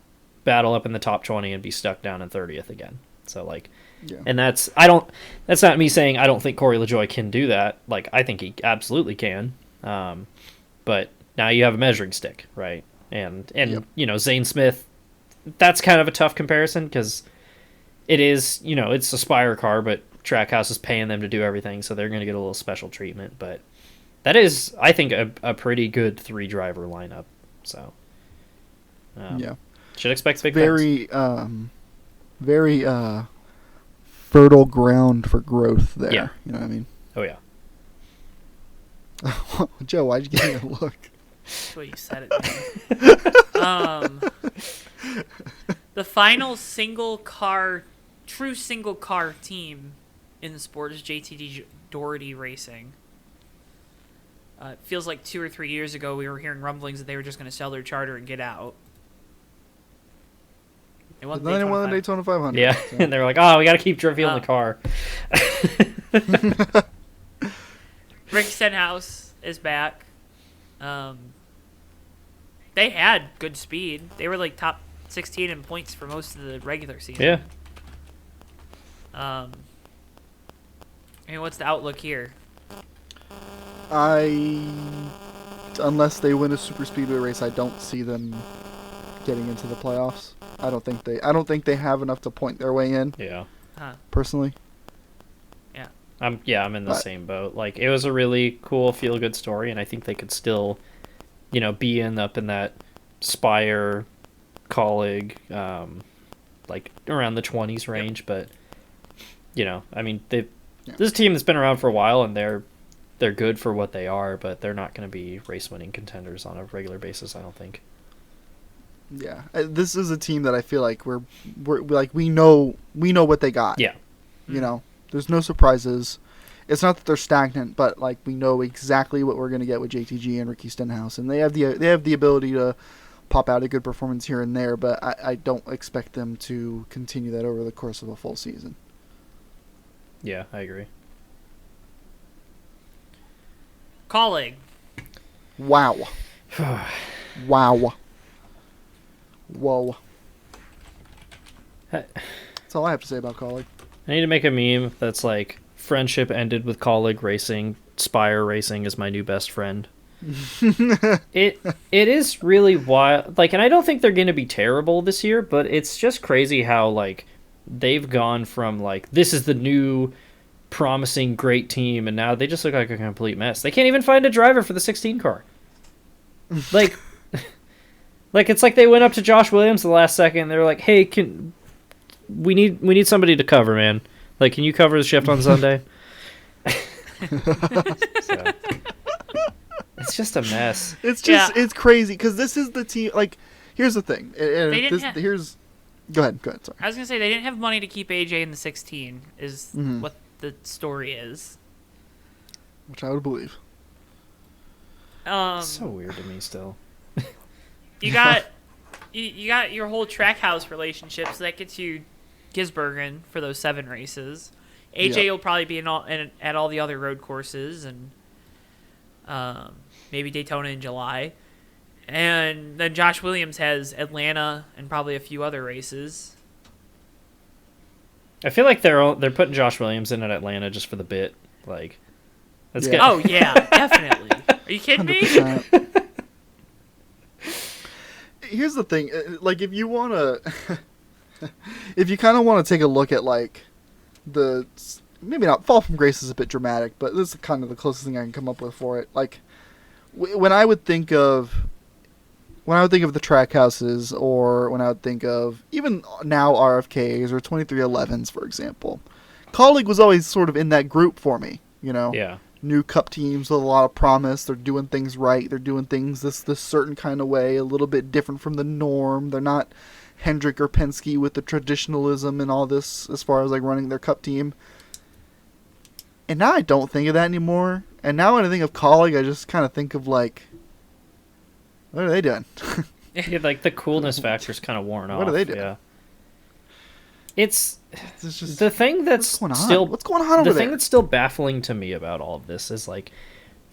B: battle up in the top 20 and be stuck down in 30th again. So and that's not me saying I don't think Corey LaJoy can do that. I think he absolutely can. But now you have a measuring stick, right? And Zane Smith, that's kind of a tough comparison because it is, it's a Spire car, but Trackhouse is paying them to do everything, so they're going to get a little special treatment. But that is, I think, a pretty good 3-driver lineup. So should expect big things.
C: Very fertile ground for growth there.
B: Yeah.
C: You know what I mean?
B: Oh yeah.
C: Joe, why'd you give me a look?
A: That's what you said it. The final true single car team in the sport is JTD Doherty Racing. It feels like 2 or 3 years ago we were hearing rumblings that they were just going to sell their charter and get out. They won
C: the Daytona 500.
B: Yeah, so. And they were like, we got to keep revealing the car.
A: Rick Stenhouse is back. They had good speed. They were top 16 in points for most of the regular season.
B: Yeah.
A: What's the outlook here?
C: Unless they win a super speedway race, I don't see them getting into the playoffs. I don't think they have enough to point their way in.
B: Yeah.
C: Personally.
A: Yeah.
B: I'm in the same boat. It was a really cool feel-good story, and I think they could still, be up in that Spire, Colleague, around the 20s range. Yep. But, this team that's been around for a while, and they're good for what they are, but they're not going to be race-winning contenders on a regular basis, I don't think.
C: Yeah, this is a team that I feel like we're we know what they got.
B: Yeah.
C: There's no surprises. It's not that they're stagnant, but we know exactly what we're going to get with JTG and Ricky Stenhouse, and they have the ability to pop out a good performance here and there, but I don't expect them to continue that over the course of a full season.
B: Yeah, I agree.
A: Colleague.
C: Wow. Wow. Whoa. That's all I have to say about Colleague.
B: I need to make a meme that's friendship ended with Colleague racing. Spire racing is my new best friend. It is really wild. And I don't think they're going to be terrible this year, but it's just crazy how they've gone from this is the new promising great team, and now they just look like a complete mess. They can't even find a driver for the 16 car. It's they went up to Josh Williams the last second, and they were like, "Hey, we need somebody to cover, man. Can you cover the shift on Sunday?" So, it's just a mess.
C: It's just it's crazy because this is the team. Here's the thing. Go ahead. Sorry.
A: I was gonna say they didn't have money to keep AJ in the 16. Is what the story is.
C: which I would believe.
B: It's so weird to me still.
A: You got you got your whole Trackhouse relationship, so that gets you Gisbergen for those 7 races. AJ will probably be at all the other road courses, and maybe Daytona in July. And then Josh Williams has Atlanta and probably a few other races.
B: I feel like they're putting Josh Williams in at Atlanta just for the bit. Like, that's good.
A: Oh yeah, definitely. Are you kidding me?
C: 100%. Here's the thing, like if you want to, if you kind of want to take a look at like maybe not fall from grace is a bit dramatic, but this is kind of the closest thing I can come up with for it. Like when I would think of the track houses, or when I would think of even now RFKs or 2311s, for example, Colleague was always sort of in that group for me, you know?
B: Yeah.
C: New Cup teams with a lot of promise. They're doing things right. They're doing things this certain kind of way, a little bit different from the norm. They're not Hendrick or Penske with the traditionalism and all this as far as like running their Cup team. And now I don't think of that anymore. And now when I think of Colleague, I just kind of think of like, what are they doing?
B: Yeah, like the coolness factor's kind of worn off.
C: What are they doing?
B: Yeah. It's
C: just,
B: the thing that's
C: what's
B: what's
C: going on over
B: the
C: there?
B: thing that's still baffling to me about all of this is like,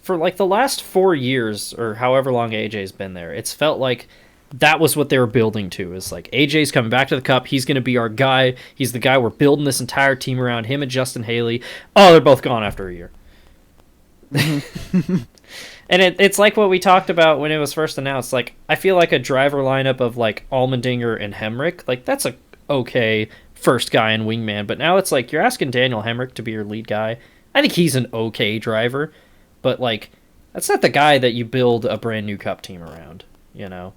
B: for like the last 4 years or however long AJ's been there, it's felt like that was what they were building to. Is like, AJ's coming back to the Cup. He's going to be our guy. He's the guy we're building this entire team around. Him and Justin Haley. Oh, they're both gone after a year. And it's like what we talked about when it was first announced. Like, I feel like a driver lineup of like Allmendinger and Hemrick, like that's a okay first guy and wingman. But now it's like you're asking Daniel Hemrick to be your lead guy. I think he's an okay driver, but like that's not the guy that you build a brand new Cup team around. You know,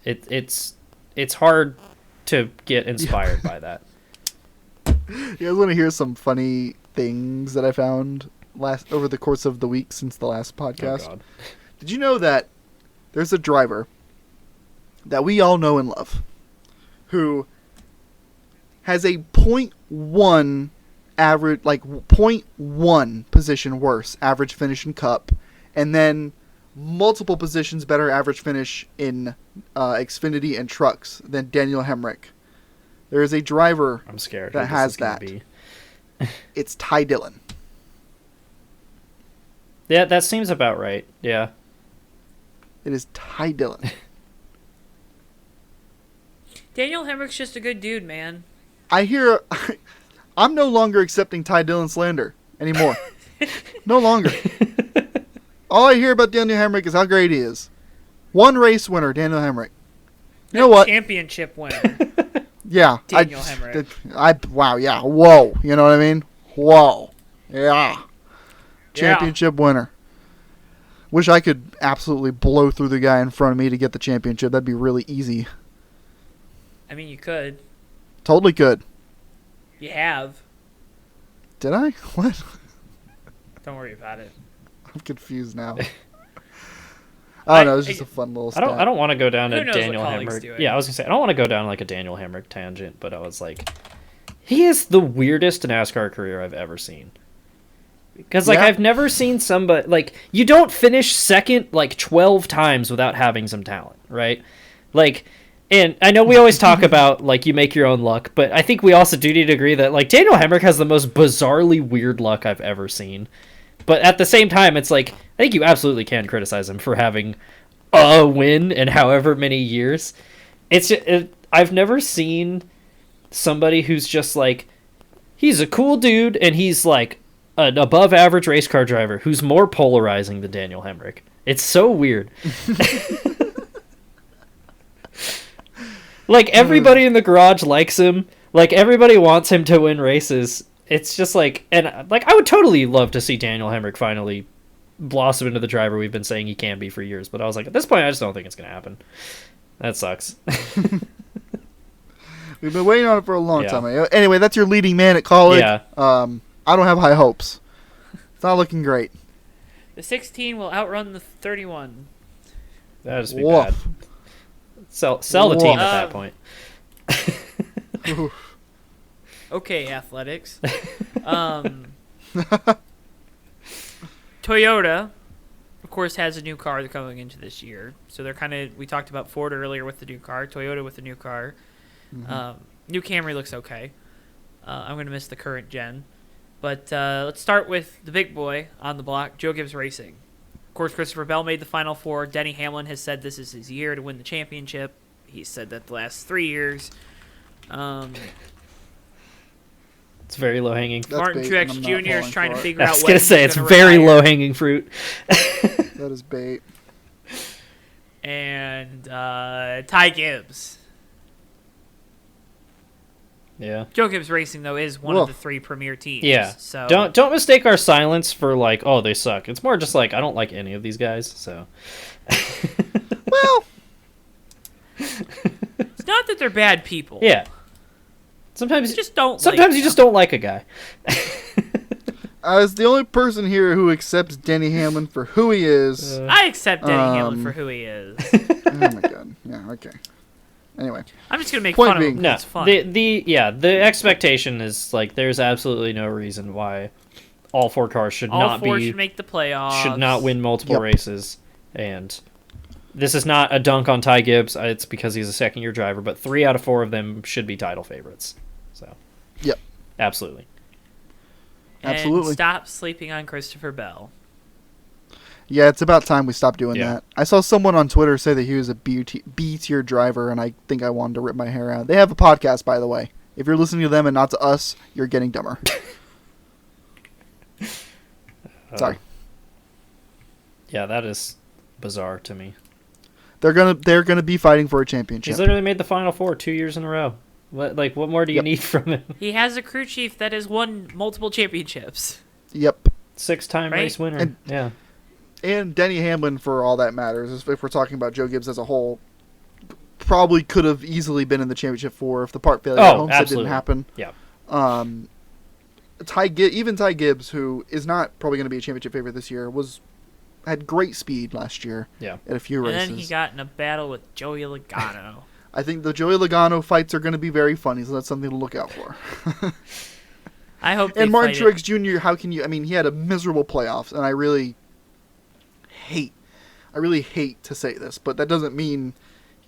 B: it's hard to get inspired by that.
C: You guys want to hear some funny things that I found over the course of the week since the last podcast?
B: Oh, God.
C: Did you know that there's a driver that we all know and love who has a .1 average, like .1 position worse average finish in Cup, and then multiple positions better average finish in Xfinity and trucks than Daniel Hemrick? There is a driver
B: I'm scared
C: that has that. It's Ty Dillon.
B: Yeah, that seems about right. Yeah.
C: It is Ty Dillon.
A: Daniel Hemrick's just a good dude, man.
C: I'm no longer accepting Ty Dillon slander anymore. No longer. All I hear about Daniel Hemrick is how great he is. 1 race winner, Daniel Hemrick. You know what?
A: Championship winner.
C: Yeah.
A: Daniel Hemrick.
C: Wow, yeah. Whoa. You know what I mean? Whoa. Yeah. Championship winner. Wish I could absolutely blow through the guy in front of me to get the championship. That'd be really easy.
A: I mean, you could.
C: Totally could.
A: You have.
C: Did I? What?
A: Don't worry about it.
C: I'm confused now. I don't know. It's just a fun little stat.
B: I don't want to go down
A: Who
B: a
A: knows
B: Daniel
A: what Colleague's
B: Hemrick.
A: doing?
B: Yeah, I was gonna say I don't want to go down like a Daniel Hemrick tangent, but I was like, he is the weirdest NASCAR career I've ever seen. Because like I've never seen somebody like, you don't finish second like 12 times without having some talent, right? Like, and I know we always talk about like you make your own luck, but I think we also do need to agree that like Daniel Hemrick has the most bizarrely weird luck I've ever seen. But at the same time, it's like, I think you absolutely can criticize him for having a win in however many years. I've never seen somebody who's just like, he's a cool dude and he's like an above average race car driver who's more polarizing than Daniel Hemrick. It's so weird. Like, everybody in the garage likes him. Like, everybody wants him to win races. It's just like, and like, I would totally love to see Daniel Hemrick finally blossom into the driver we've been saying he can be for years. But I was like, at this point, I just don't think it's going to happen. That sucks.
C: We've been waiting on it for a long time. Anyway, that's your leading man at college.
B: Yeah.
C: I don't have high hopes. It's not looking great.
A: The 16 will outrun the 31.
B: That'd just be bad. Sell the team at that point.
A: Okay, athletics. Toyota, of course, has a new car coming into this year. So they're kind of, we talked about Ford earlier with the new car, Toyota with the new car.
C: Mm-hmm.
A: New Camry looks okay. I'm going to miss the current gen. But let's start with the big boy on the block, Joe Gibbs Racing. Of course, Christopher Bell made the Final Four. Denny Hamlin has said this is his year to win the championship. He's said that the last 3 years.
B: It's very low hanging.
A: Martin
C: bait,
A: Truex
C: and I'm not
A: Jr. is
C: falling
A: trying to
C: for it.
A: figure
B: I
A: out
B: was
A: what
B: gonna
A: he's
B: say it's
A: gonna
B: very
A: retire.
B: low hanging fruit.
C: That is bait.
A: And Ty Gibbs.
B: Yeah.
A: Joe Gibbs Racing, though, is one of the 3 premier teams.
B: Yeah.
A: So
B: Don't mistake our silence for like, oh, they suck. It's more just like I don't like any of these guys. So.
C: Well,
A: it's not that they're bad people.
B: Yeah. Sometimes
A: You just don't.
B: Sometimes
A: like
B: you just don't like a guy.
C: as the only person here who accepts Denny Hamlin for who he is.
A: I accept Denny Hamlin for who he is.
C: Oh my god. Yeah. Okay. Anyway.
A: I'm just gonna make
C: Point
A: fun
C: being-
A: of him.
B: No,
A: It's fun.
B: the expectation is like there's absolutely no reason why all 4 cars should
A: All
B: not
A: 4
B: be
A: should make the playoffs.
B: should not win multiple
C: Yep.
B: races. And this is not a dunk on Ty Gibbs. It's because he's a second-year driver, but 3 out of 4 of them should be title favorites. So,
C: Yep.
B: absolutely.
A: And
C: Absolutely.
A: stop sleeping on Christopher Bell.
C: Yeah, it's about time we stopped doing
B: Yeah.
C: that. I saw someone on Twitter say that he was a B-tier driver, and I think I wanted to rip my hair out. They have a podcast, by the way. If you're listening to them and not to us, you're getting dumber. Sorry.
B: Yeah, that is bizarre to me.
C: They're gonna be fighting for a championship.
B: He's literally made the Final Four 2 years in a row. What more do you
C: Yep.
B: need from him?
A: He has a crew chief that has won multiple championships.
C: Yep.
B: 6-time
A: Right?
B: race winner.
C: And-
B: yeah.
C: And Denny Hamlin, for all that matters, if we're talking about Joe Gibbs as a whole, probably could have easily been in the championship four if the part failure at Homestead
B: absolutely.
C: didn't happen.
B: Yeah.
C: Even Ty Gibbs, who is not probably going to be a championship favorite this year, had great speed last year.
B: Yeah.
C: At a few
A: And
C: races.
A: then he got in a battle with Joey Logano.
C: I think the Joey Logano fights are going to be very funny, so that's something to look out for.
A: I hope they
C: And Martin
A: fight it.
C: Truex Jr., how can you... I mean, he had a miserable playoffs, and I really hate to say this, but that doesn't mean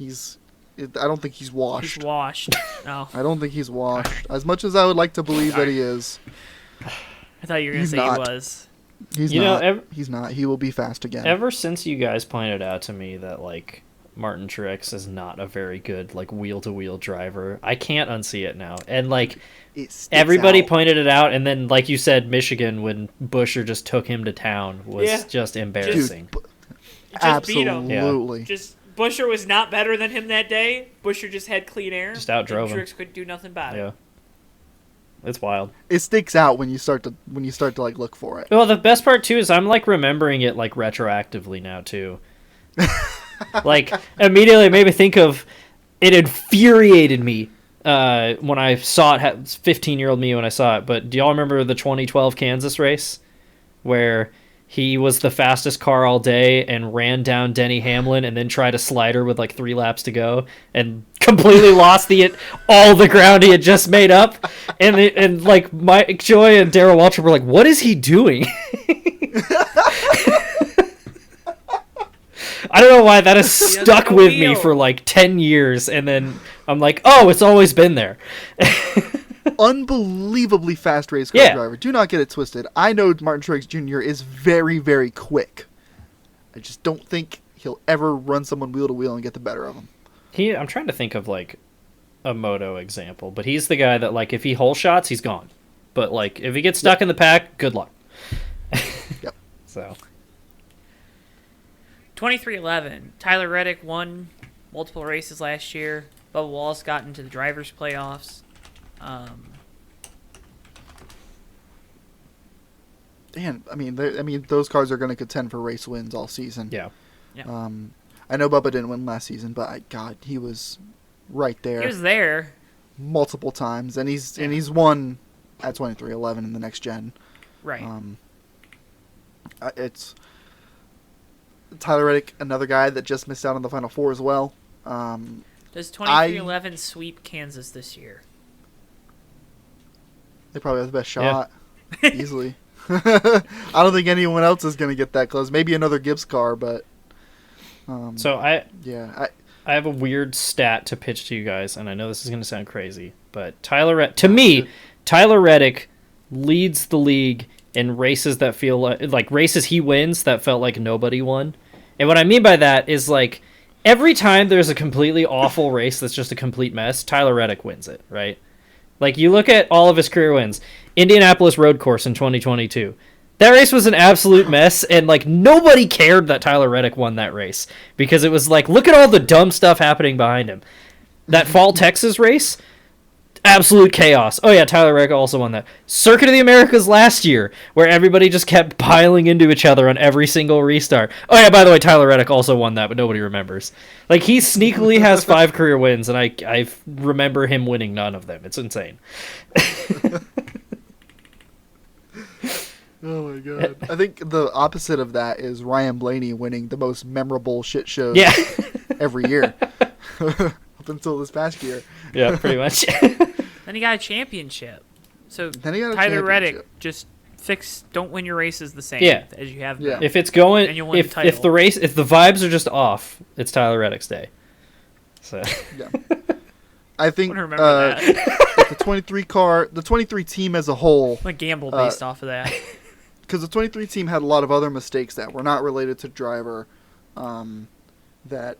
C: I don't think he's washed.
A: He's washed. No.
C: I don't think he's washed. As much as I would like to believe that he is,
A: I thought you were going to
C: He's
A: say
C: not.
A: he was.
C: he's
B: You know,
C: not. He's not. He will be fast again.
B: Ever since you guys pointed out to me that like Martin Truex is not a very good like wheel-to-wheel driver, I can't unsee it now. And like
C: It sticks
B: everybody
C: out.
B: pointed it out, and then like you said, Michigan when Busher just took him to town was
A: Yeah.
B: just embarrassing.
C: Dude,
A: Just beat him.
C: absolutely.
A: Just Busher was not better than him that day. Busher just had clean air.
B: Just outdrove
A: and
B: him.
A: Truex could do nothing about
B: Yeah.
A: it.
B: It's wild.
C: It sticks out when you start to like look for it.
B: Well, the best part too is I'm like remembering it like retroactively now too. Like immediately it made me think of it infuriated me when I saw it. 15-year-old me when I saw it. But do y'all remember the 2012 Kansas race where he was the fastest car all day and ran down Denny Hamlin and then tried a slider with like 3 laps to go and completely lost all the ground he had just made up, and like Mike Joy and Darrell Waltrip were like, "What is he doing?" I don't know why that has
A: doesn't
B: stuck
A: have a
B: with me
A: wheel.
B: for like 10 years, and then I'm like, "Oh, it's always been there."
C: Unbelievably fast race car
B: Yeah.
C: driver. Do not get it twisted. I know Martin Truex Jr. is very, very quick. I just don't think he'll ever run someone wheel to wheel and get the better of him.
B: I'm trying to think of like a moto example, but he's the guy that like if he hole shots, he's gone. But like if he gets stuck in the pack, good luck.
C: Yep.
B: So
A: 23-11. Tyler Reddick won multiple races last year. Bubba Wallace got into the drivers' playoffs.
C: Dan, I mean, those cars are going to contend for race wins all season.
B: yeah.
C: I know Bubba didn't win last season, but God, he was right there
A: He was there.
C: multiple times, and he's won at 23-11 in the next gen.
A: Right.
C: It's Tyler Reddick, another guy that just missed out on the Final Four as well.
A: Does 23-11 sweep Kansas this year?
C: They probably have the best shot, easily. I don't think anyone else is going to get that close. Maybe another Gibbs car, but
B: So
C: I
B: I have a weird stat to pitch to you guys, and I know this is going to sound crazy, but to me, Tyler Reddick leads the league in races that feel like races he wins that felt like nobody won. And what I mean by that is like every time there's a completely awful race that's just a complete mess, Tyler Reddick wins it, right? Like you look at all of his career wins, Indianapolis Road Course in 2022. That race was an absolute mess, and like nobody cared that Tyler Reddick won that race because it was like, look at all the dumb stuff happening behind him. That Fall Texas race, absolute chaos. Oh yeah, Tyler Reddick also won that. Circuit of the Americas last year, where everybody just kept piling into each other on every single restart. Oh yeah, by the way, Tyler Reddick also won that, but nobody remembers. Like he sneakily has 5 career wins, and I remember him winning none of them. It's insane.
C: Oh my god! I think the opposite of that is Ryan Blaney winning the most memorable shit shows every year up until this past year.
B: Yeah, pretty much.
A: Then he got a championship. So
C: Then he got a
A: Tyler Reddick
C: championship.
A: just don't win your races the same as you have
C: Yeah.
A: been.
B: If it's going,
A: And you'll win
B: if
A: the title.
B: if the vibes are just off, it's Tyler Reddick's day. So
C: Yeah. I think
A: I remember that.
C: the 23 team as a whole,
A: I'm gonna gamble based off of that.
C: because the 23 team had a lot of other mistakes that were not related to driver, that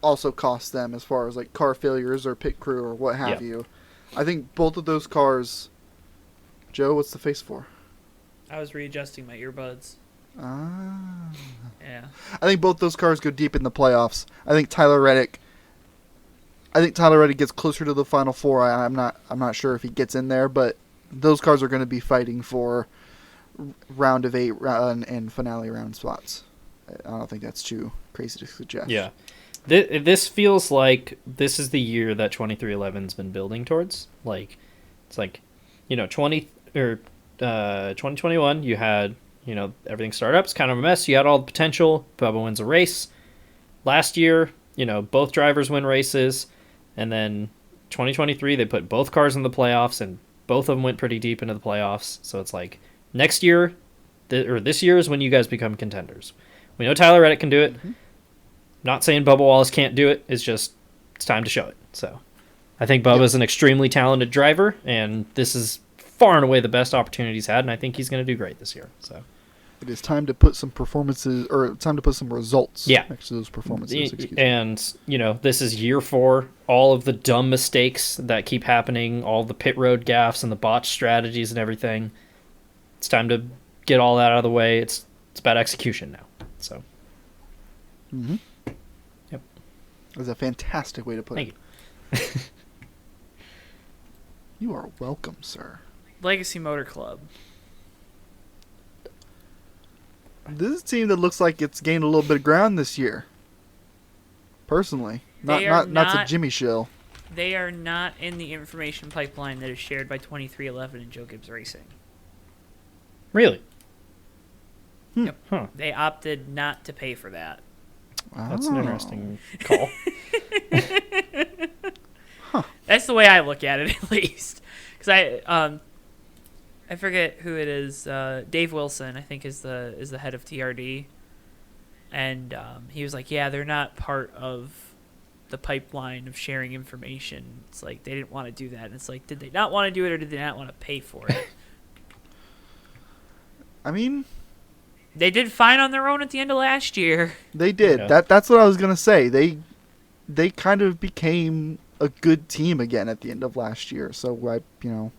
C: also cost them as far as like car failures or pit crew or what have you. I think both of those cars. Joe, what's the face for?
A: I was readjusting my earbuds. Yeah.
C: I think both those cars go deep in the playoffs. I think Tyler Reddick gets closer to the Final Four. I'm not sure if he gets in there, but those cars are going to be fighting for round of 8 and finale round spots. I don't think that's too crazy to suggest.
B: yeah, this feels like this is the year that 23XI's been building towards. Like it's like 2021 you had everything startups kind of a mess. You had all the potential. Bubba wins a race. Last year, both drivers win races. And then 2023, they put both cars in the playoffs, and both of them went pretty deep into the playoffs. So it's like next year, or this year is when you guys become contenders. We know Tyler Reddick can do it. Mm-hmm. Not saying Bubba Wallace can't do it. It's time to show it. So I think Bubba's an extremely talented driver, and this is far and away the best opportunity he's had, and I think he's going to do great this year. So
C: it is time to put some performances, or time to put some results next to those performances.
B: And, this is year 4. All of the dumb mistakes that keep happening, all the pit road gaffes and the botch strategies and everything. It's time to get all that out of the way. It's about execution now. So.
C: Mm-hmm.
B: Yep.
C: That's a fantastic way to put
B: it.
C: Thank you. You are welcome, sir.
A: Legacy Motor Club.
C: This is a team that looks like it's gained a little bit of ground this year. Personally, not to Jimmy shill.
A: They are not in the information pipeline that is shared by 23XI and Joe Gibbs Racing.
B: Really?
A: Yep.
B: Huh.
A: They opted not to pay for that.
B: That's an interesting call.
A: That's the way I look at it, at least. Because I forget who it is. Dave Wilson, I think, is the head of TRD, and he was like, "Yeah, they're not part of the pipeline of sharing information." It's like they didn't want to do that. And it's like, did they not want to do it, or did they not want to pay for it?
C: I mean,
A: they did fine on their own at the end of last year.
C: They did. Yeah. That's what I was gonna say. They kind of became a good team again at the end of last year. So you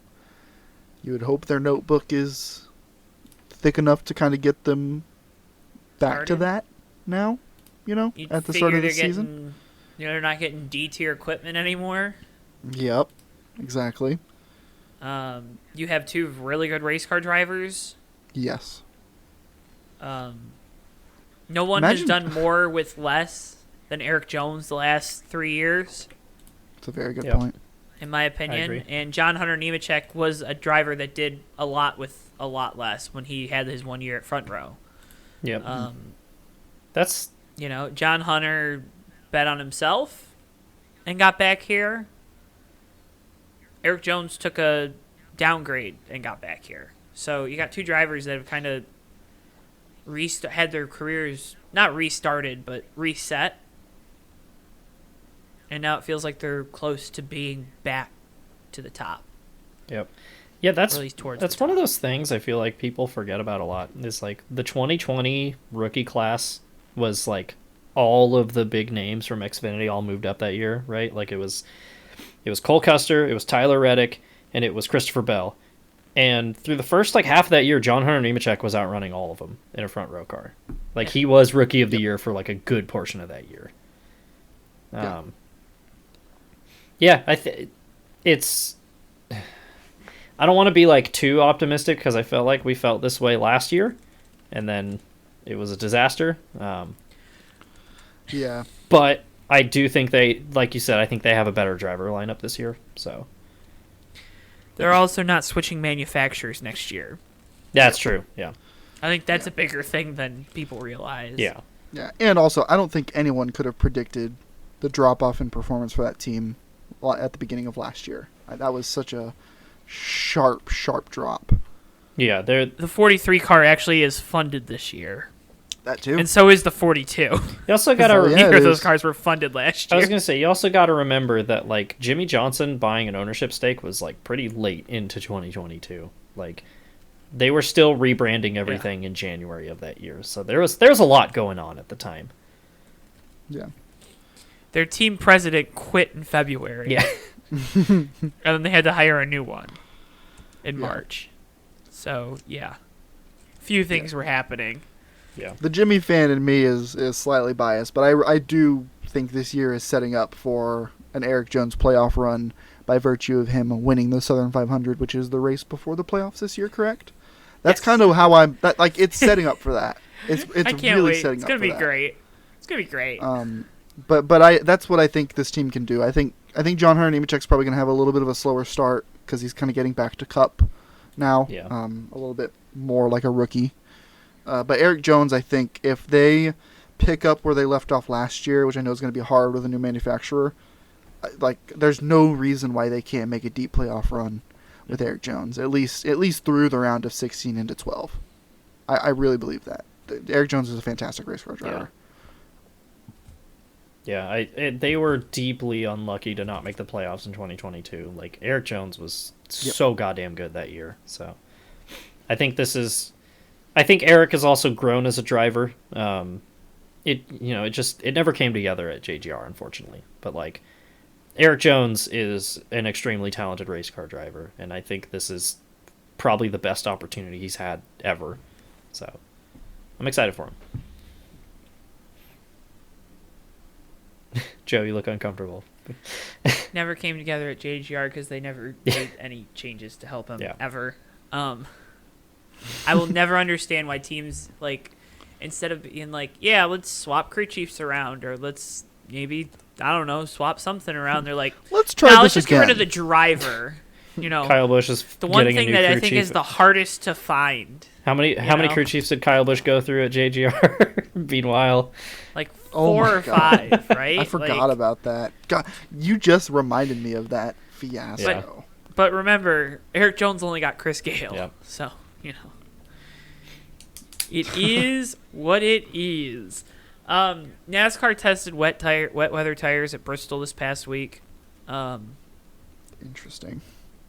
C: would hope their notebook is thick enough to kind of get them back to that now, at the start of the season.
A: They're not getting D-tier equipment anymore.
C: Yep, exactly.
A: You have 2 really good race car drivers.
C: Yes.
A: No one has done more with less than Eric Jones the last 3 years.
C: That's a very good point.
A: In my opinion. And John Hunter Nemechek was a driver that did a lot with a lot less when he had his 1 year at front row.
B: Yep. That's...
A: John Hunter bet on himself and got back here. Eric Jones took a downgrade and got back here. So you got two drivers that have kind of had their careers not restarted but reset, and now it feels like they're close to being back to the top.
B: Yep. Yeah, that's
A: That's
B: one of those things I feel like people forget about a lot. Is like the 2020 rookie class was like all of the big names from Xfinity all moved up that year, right? Like it was Cole Custer, it was Tyler Reddick, and it was Christopher Bell. And through the first like half of that year, John Hunter Nemechek was outrunning all of them in a front row car. Like he was rookie of the year for like a good portion of that year. It's. I don't want to be like too optimistic because I felt like we felt this way last year, and then it was a disaster.
C: Yeah.
B: But I do think they, like you said, I think they have a better driver lineup this year. So
A: they're also not switching manufacturers next year.
B: that's true. Yeah.
A: I think that's a bigger thing than people realize.
B: Yeah.
C: Yeah, and also I don't think anyone could have predicted the drop off in performance for that team at the beginning of last year. That was such a sharp drop.
B: Yeah.
A: The 43 car actually is funded this year.
C: That too.
A: And so is the 42.
B: You also got to.
C: Yeah,
A: Neither of those cars were funded last year.
B: I was gonna say you also got to remember that like Jimmy Johnson buying an ownership stake was like pretty late into 2022. Like they were still rebranding everything in January of that year, so there's a lot going on at the time.
C: Yeah.
A: Their team president quit in February.
B: Yeah.
A: And then they had to hire a new one in March. So yeah, few things were happening.
B: Yeah.
C: The Jimmy fan in me is slightly biased, but I do think this year is setting up for an Eric Jones playoff run by virtue of him winning the Southern 500, which is the race before the playoffs this year, correct? That's kind of how it's setting up for that. It's
A: I can't
C: really
A: wait.
C: setting
A: It's
C: up
A: gonna
C: for
A: be
C: that.
A: great. It's gonna be great.
C: But that's what I think this team can do. I think John Hunter Nemechek's probably gonna have a little bit of a slower start because he's kind of getting back to Cup now.
B: Yeah.
C: A little bit more like a rookie. But Eric Jones, I think, if they pick up where they left off last year, which I know is going to be hard with a new manufacturer, there's no reason why they can't make a deep playoff run with Eric Jones, at least through the round of 16 into 12. I really believe that. Eric Jones is a fantastic race car driver.
B: Yeah, they were deeply unlucky to not make the playoffs in 2022. Like Eric Jones was so goddamn good that year. So I think Eric has also grown as a driver. It never came together at JGR, unfortunately. But like Eric Jones is an extremely talented race car driver, and I think this is probably the best opportunity he's had ever. So I'm excited for him. Joe, you look uncomfortable.
A: Never came together at JGR because they never made any changes to help him ever. I will never understand why teams, like, instead of being like, yeah, let's swap crew chiefs around, or let's maybe, I don't know, swap something around. They're like,
C: let's try
A: let's
C: this
A: just
C: again.
A: get rid of the driver. You know,
B: Kyle Busch is
A: the one
B: getting a
A: thing
B: new
A: that I
B: crew
A: think
B: chief.
A: is the hardest to find.
B: How many crew chiefs did Kyle Busch go through at JGR? Meanwhile,
A: like 4 or 5, right?
C: I forgot about that. God, you just reminded me of that fiasco.
B: Yeah.
A: But remember, Eric Jones only got Chris Gale.
B: Yep.
A: So, it is what it is. NASCAR tested wet weather tires at Bristol this past week.
C: Interesting.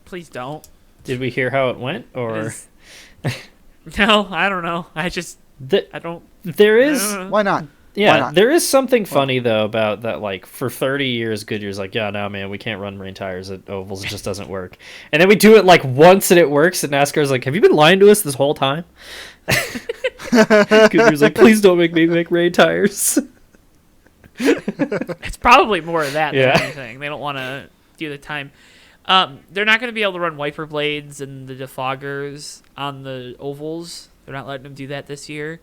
A: Please don't.
B: did we hear how it went? Or
A: No, I don't know. I don't.
B: There is.
C: Why not?
B: Yeah,
C: Why not?
B: there is something funny though about that. Like for 30 years, Goodyear's like, yeah, no, man, we can't run rain tires at ovals. It just doesn't work. And then we do it like once and it works. And NASCAR's like, have you been lying to us this whole time? Goodyear's like, please don't make me make rain tires.
A: It's probably more of that than
B: Yeah.
A: anything. They don't want to do the time. They're not going to be able to run wiper blades and the defoggers on the ovals. They're not letting them do that this year.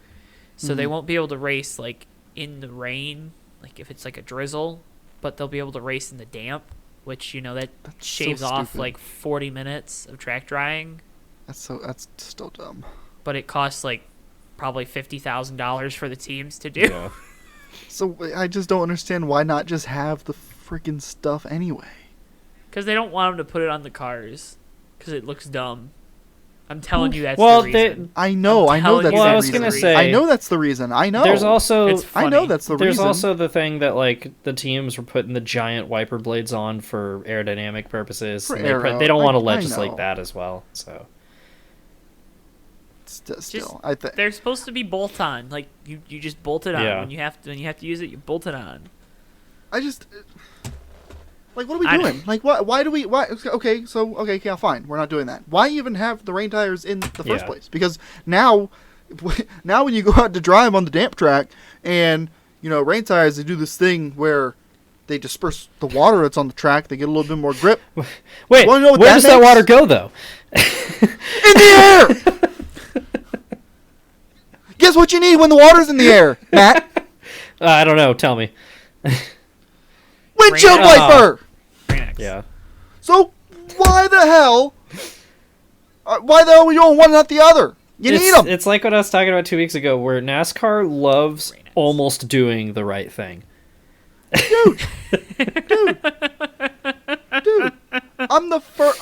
A: So they won't be able to race like in the rain, like if it's like a drizzle, but they'll be able to race in the damp, which that
C: That's
A: shaves
C: so
A: off
C: stupid.
A: like 40 minutes of track drying.
C: That's still dumb.
A: But it costs like probably $50,000 for the teams to do.
B: Yeah.
C: So I just don't understand why not just have the freaking stuff anyway.
A: Because they don't want them to put it on the cars because it looks dumb. I'm telling you that's
B: Well,
A: the reason.
C: I know that's
A: telling
C: the
A: you
C: reason.
B: I was gonna say-
C: I know that's the reason. I know.
B: There's also
A: It's
C: I know
A: funny.
C: that's the
B: there's
C: reason.
B: also the thing that like the teams were putting the giant wiper blades on for aerodynamic purposes.
C: For
B: and
C: aero.
B: they don't want to
C: I
B: legislate
C: know.
B: that as well. So
C: Still, I think
A: They're supposed to be bolt on. Like you just bolt it on
B: Yeah.
A: when you have to use it. You bolt it on.
C: I just like what are we
A: I know.
C: doing? Like why do we okay, yeah, fine. We're not doing that. Why even have the rain tires in the first
B: Yeah.
C: place? Because now when you go out to drive on the damp track and rain tires, they do this thing where they disperse the water that's on the track. They get a little bit more grip.
B: wait,
C: Wanna know what
B: where
C: that
B: does that
C: makes?
B: water go though?
C: In the air! Guess what you need when the water's in the air, Matt?
B: I don't know. Tell me.
C: Windshield
A: Rain-
C: wiper!
A: Rain X.
B: Yeah.
C: So why the hell are we doing one and not the other? You need them.
B: It's like what I was talking about 2 weeks ago, where NASCAR loves
A: Rain X.
B: almost doing the right thing.
C: Dude, I'm the first.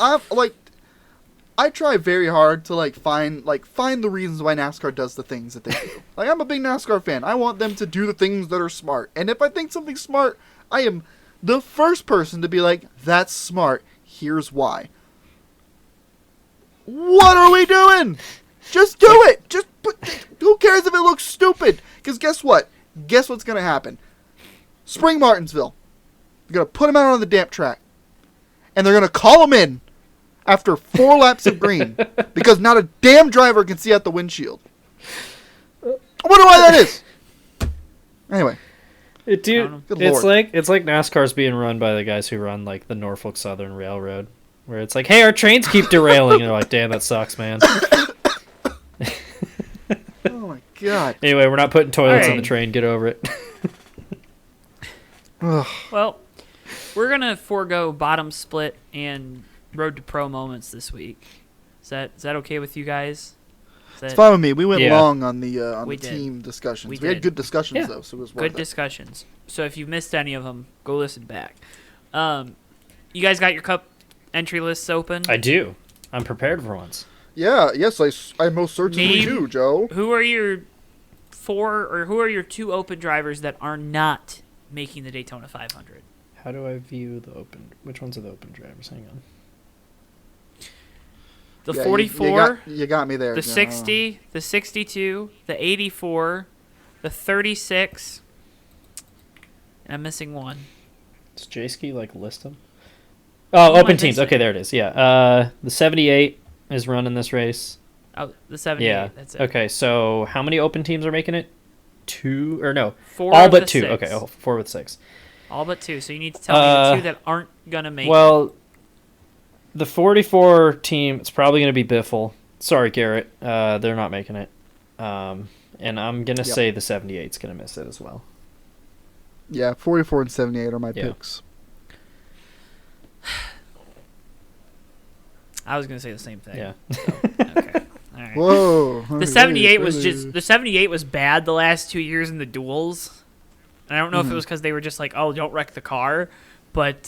C: I try very hard to find the reasons why NASCAR does the things that they do. I'm a big NASCAR fan. I want them to do the things that are smart. And if I think something's smart, I am the first person to be like, "That's smart. Here's why." What are we doing? Just do it. Who cares if it looks stupid? Because guess what? Guess what's gonna happen? Spring Martinsville. They're going to put him out on the damp track. And they're going to call him in after 4 laps of green. Because not a damn driver can see out the windshield. I wonder why that is. Anyway.
B: Dude,
C: Good
B: it's
C: Lord.
B: like NASCAR's being run by the guys who run the Norfolk Southern Railroad, where it's like, hey, our trains keep derailing. And they're like, damn, that sucks, man.
C: Oh my god.
B: Anyway, we're not putting toilets on
A: Alright.
B: the train. Get over it.
C: Ugh.
A: Well, we're gonna forego bottom split and road to pro moments this week. Is that okay with you guys?
C: It's fine with me. We went
B: Yeah.
C: long on the
A: We did.
C: team discussions.
A: We
C: We had
A: did.
C: good discussions
B: Yeah.
C: though, so it was worth
A: Good
C: it.
A: discussions. So if you've missed any of them, go listen back. You guys got your cup entry lists open?
B: I do. I'm prepared for once.
C: Yeah, yes, I most certainly
A: Name-
C: do, Joe.
A: Who are your 2 open drivers that are not making the Daytona 500?
B: How do I view the open? Which ones are the open drivers? Hang on.
A: The
C: Yeah,
A: 44,
C: you got me there.
A: the
C: Joe.
A: 60, the 62, the 84, the 36, and I'm missing one.
B: Does J-Ski list them? Oh,
A: Who am I
B: open teams.
A: missing?
B: Okay, there it is. Yeah. The 78 is running this race.
A: Oh, the 78.
B: Yeah.
A: That's it.
B: Okay, so how many open teams are making it? 2 or no?
A: 4
B: All
A: of
B: but
A: the
B: 2.
A: 6.
B: Okay, 4 with 6.
A: All but 2. So you need to tell me the 2 that aren't gonna make it.
B: Well, the 44 team, it's probably going to be Biffle. Sorry, Garrett. They're not making it. And I'm going to
C: Yep.
B: say the 78's going to miss it as well.
C: Yeah, 44 and 78 are my
B: Yeah.
C: picks.
A: I was gonna say the same thing.
B: Yeah.
A: Okay. All right.
C: Whoa.
A: The 78 was the 78 was bad the last 2 years in the duels. And I don't know if it was because they were just like, oh, don't wreck the car, but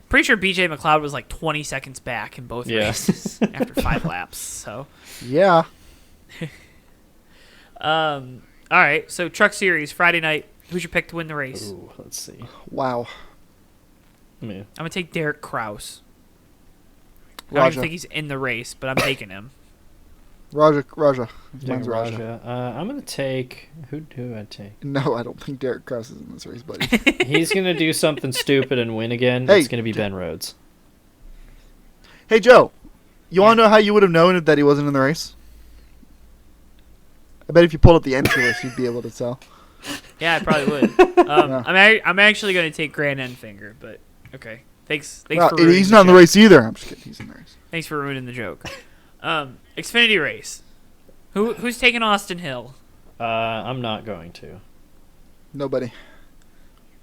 A: pretty sure BJ McLeod was 20 seconds back in both
B: Yeah.
A: races after 5 laps. So,
C: Yeah.
A: all right. So Truck Series Friday night. Who's your pick to win the race?
B: Ooh, let's see.
C: Wow.
B: Let me-
A: I'm gonna take Derek Kraus. I don't
C: Raja.
A: even think he's in the race, but I'm taking him.
C: Raja.
B: Take
C: Mine's Raja.
B: Raja. I'm going to take... Who do I take?
C: No, I don't think Derek Kraus is in this race, buddy.
B: He's going to do something stupid and win again.
C: Hey.
B: It's going to be Ben Rhodes.
C: Hey, Joe. You want to know how you would have known that he wasn't in the race? I bet if you pulled up the entry list, you'd be able to tell.
A: Yeah, I probably would.
C: Yeah.
A: I'm actually gonna take Grant Enfinger, but okay. Thanks
C: Well,
A: for ruining
C: he's
A: the
C: not in the
A: joke.
C: race either. I'm just kidding. He's in the race.
A: Thanks for ruining the joke. Xfinity race. Who's taking Austin Hill?
B: I'm not going to.
C: Nobody.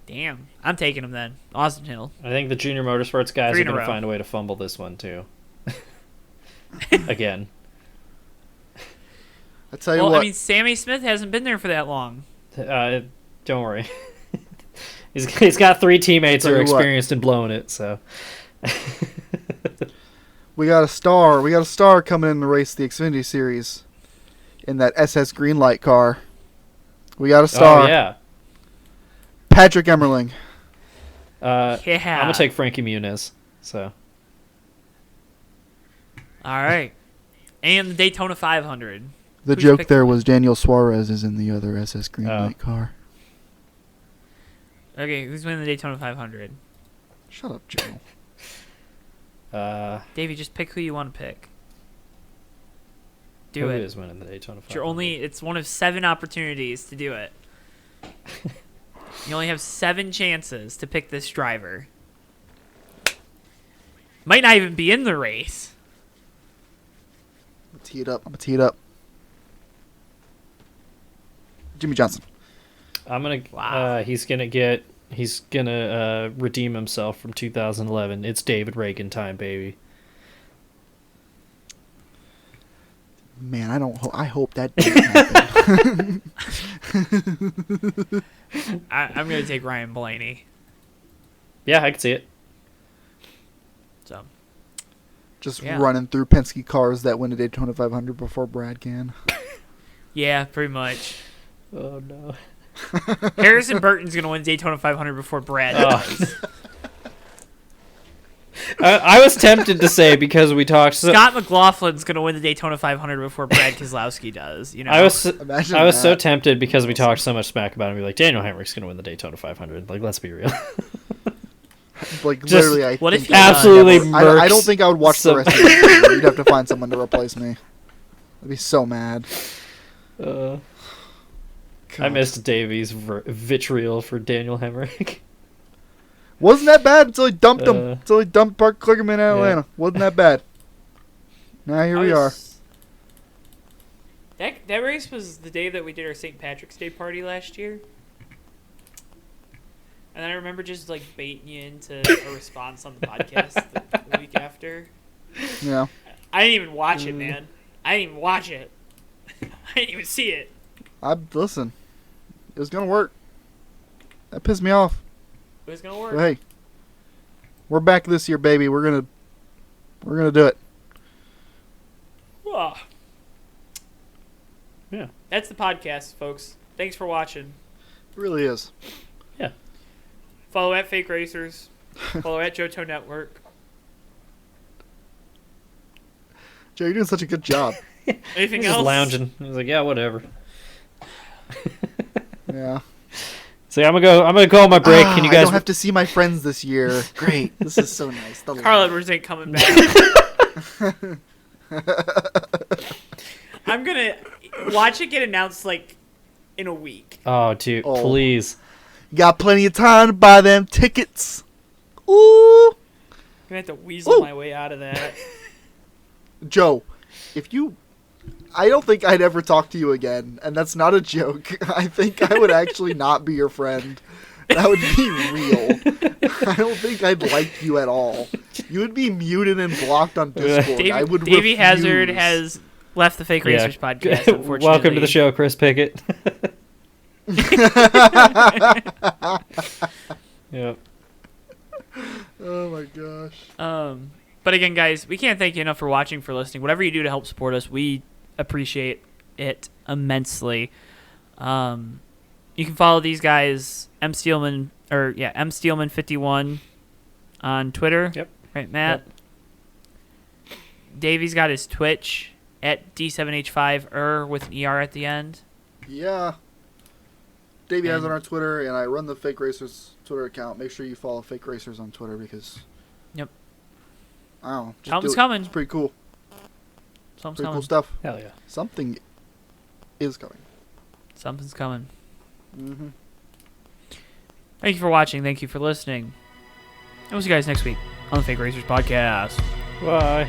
A: Damn, I'm taking him then. Austin Hill.
B: I think the junior motorsports guys
A: 3
B: are
A: in a
B: going to
A: row.
B: find a way to fumble this one, too. Again.
C: I tell you
A: Well,
C: what.
A: I mean, Sammy Smith hasn't been there for that long.
B: Don't worry. he's got 3 teammates who
C: Tell
B: are
C: you what.
B: experienced in blowing it, so...
C: We got a star. We got a star coming in to race the Xfinity Series in that SS Greenlight car. We got a star.
B: Oh, yeah.
C: Patrick Emmerling.
B: I'm going to take Frankie Muniz. So.
A: All right. And the Daytona 500.
C: The
A: Who's
C: joke
A: picked-
C: there was Daniel Suarez is in the other SS Greenlight car.
A: Okay, who's winning the Daytona 500?
C: Shut up, Joe.
A: Davey, just pick who you want to pick. Do
B: who
A: it.
B: is winning the Daytona 500?
A: It's one of 7 opportunities to do it. You only have 7 chances to pick this driver. Might not even be in the race.
C: I'm gonna tee it up. Jimmy Johnson.
B: I'm gonna.
A: Wow.
B: He's gonna redeem himself from 2011. It's David Reagan time, baby.
C: Man, I hope that didn't happen.
A: I'm going to take Ryan Blaney.
B: Yeah, I can see it.
A: So,
C: Just
A: Yeah.
C: running through Penske cars that win a Daytona 500 before Brad can.
A: yeah, pretty much.
B: Oh no.
A: Harrison Burton's going to win Daytona 500 before Brad does.
B: I was tempted to say because we talked.
A: Scott McLaughlin's going to win the Daytona 500 before Brad Keselowski does. You know,
B: I was
C: Imagine
B: so
C: that.
B: tempted because we talked so much smack about him. Be like, Daniel Hemrick's going to win the Daytona 500. Like, let's be real.
C: Like,
B: Just-
C: literally, I
A: what if
C: think
A: he
C: I would
B: absolutely
C: never- I don't
B: murks
C: think I would watch
B: some-
C: the rest of it. You'd have to find someone to replace me. I'd be so mad.
B: I
C: God.
B: missed Davies' vitriol for Daniel Hemrick.
C: Wasn't that bad until he dumped him.
B: Uh,
C: Until he dumped Park Kligerman in Atlanta. Wasn't that bad. Now here we are.
A: That race was the day that we did our St. Patrick's Day party last year. And I remember just like baiting you into a response on the podcast the week after.
C: Yeah.
A: I didn't even watch it, man. I didn't even watch it. I didn't even see it.
C: Listen. It was gonna work. That pissed me off.
A: It was gonna work.
C: But hey, we're back this year, baby. We're gonna do it.
A: Oh.
B: Yeah.
A: That's the podcast, folks. Thanks for watching.
C: It really is.
B: Yeah.
A: Follow at Fake Racers. Follow at Johto Network.
C: Joe, you're doing such a good job.
A: Anything
B: Just
A: else?
B: lounging. I was like, yeah, whatever.
C: Yeah.
B: So I'm gonna go on my break. Can you
C: I
B: guys?
C: don't have to see my friends this year. Great. This is so nice. The
A: Carl
C: life.
A: Edwards ain't coming back. I'm gonna watch it get announced like in a week.
B: Oh, dude,
C: Oh.
B: please.
C: Got plenty of time to buy them tickets. Ooh.
A: I'm gonna have to weasel
C: Ooh.
A: my way out of that.
C: Joe, I don't think I'd ever talk to you again, and that's not a joke. I think I would actually not be your friend. That would be real. I don't think I'd like you at all. You would be muted and blocked on Discord. I would
A: Davey
C: refuse.
A: Hazard has left the Fake Racers podcast, unfortunately.
B: Welcome to the show, Chris Pickett. Yep.
C: Oh my gosh.
A: But again, guys, we can't thank you enough for watching, for listening. Whatever you do to help support us, we appreciate it immensely. You can follow these guys, M Steelman 51 on Twitter.
B: Yep.
A: Right, Matt.
B: Yep.
A: Davey's got his Twitch at D7H5 with an ER at the end.
C: Yeah. Davey has
A: And-
C: on our Twitter, and I run the Fake Racers Twitter account. Make sure you follow Fake Racers on Twitter because.
A: Yep.
C: I don't know. Just
A: Something's
C: do it.
A: coming.
C: It's pretty cool.
A: Something's
C: Pretty
A: coming.
C: cool stuff.
B: Hell yeah.
C: Something is coming.
A: Something's coming.
C: Mm-hmm.
A: Thank you for watching. Thank you for listening. And we'll see you guys next week on the Fake Racers podcast.
B: Bye.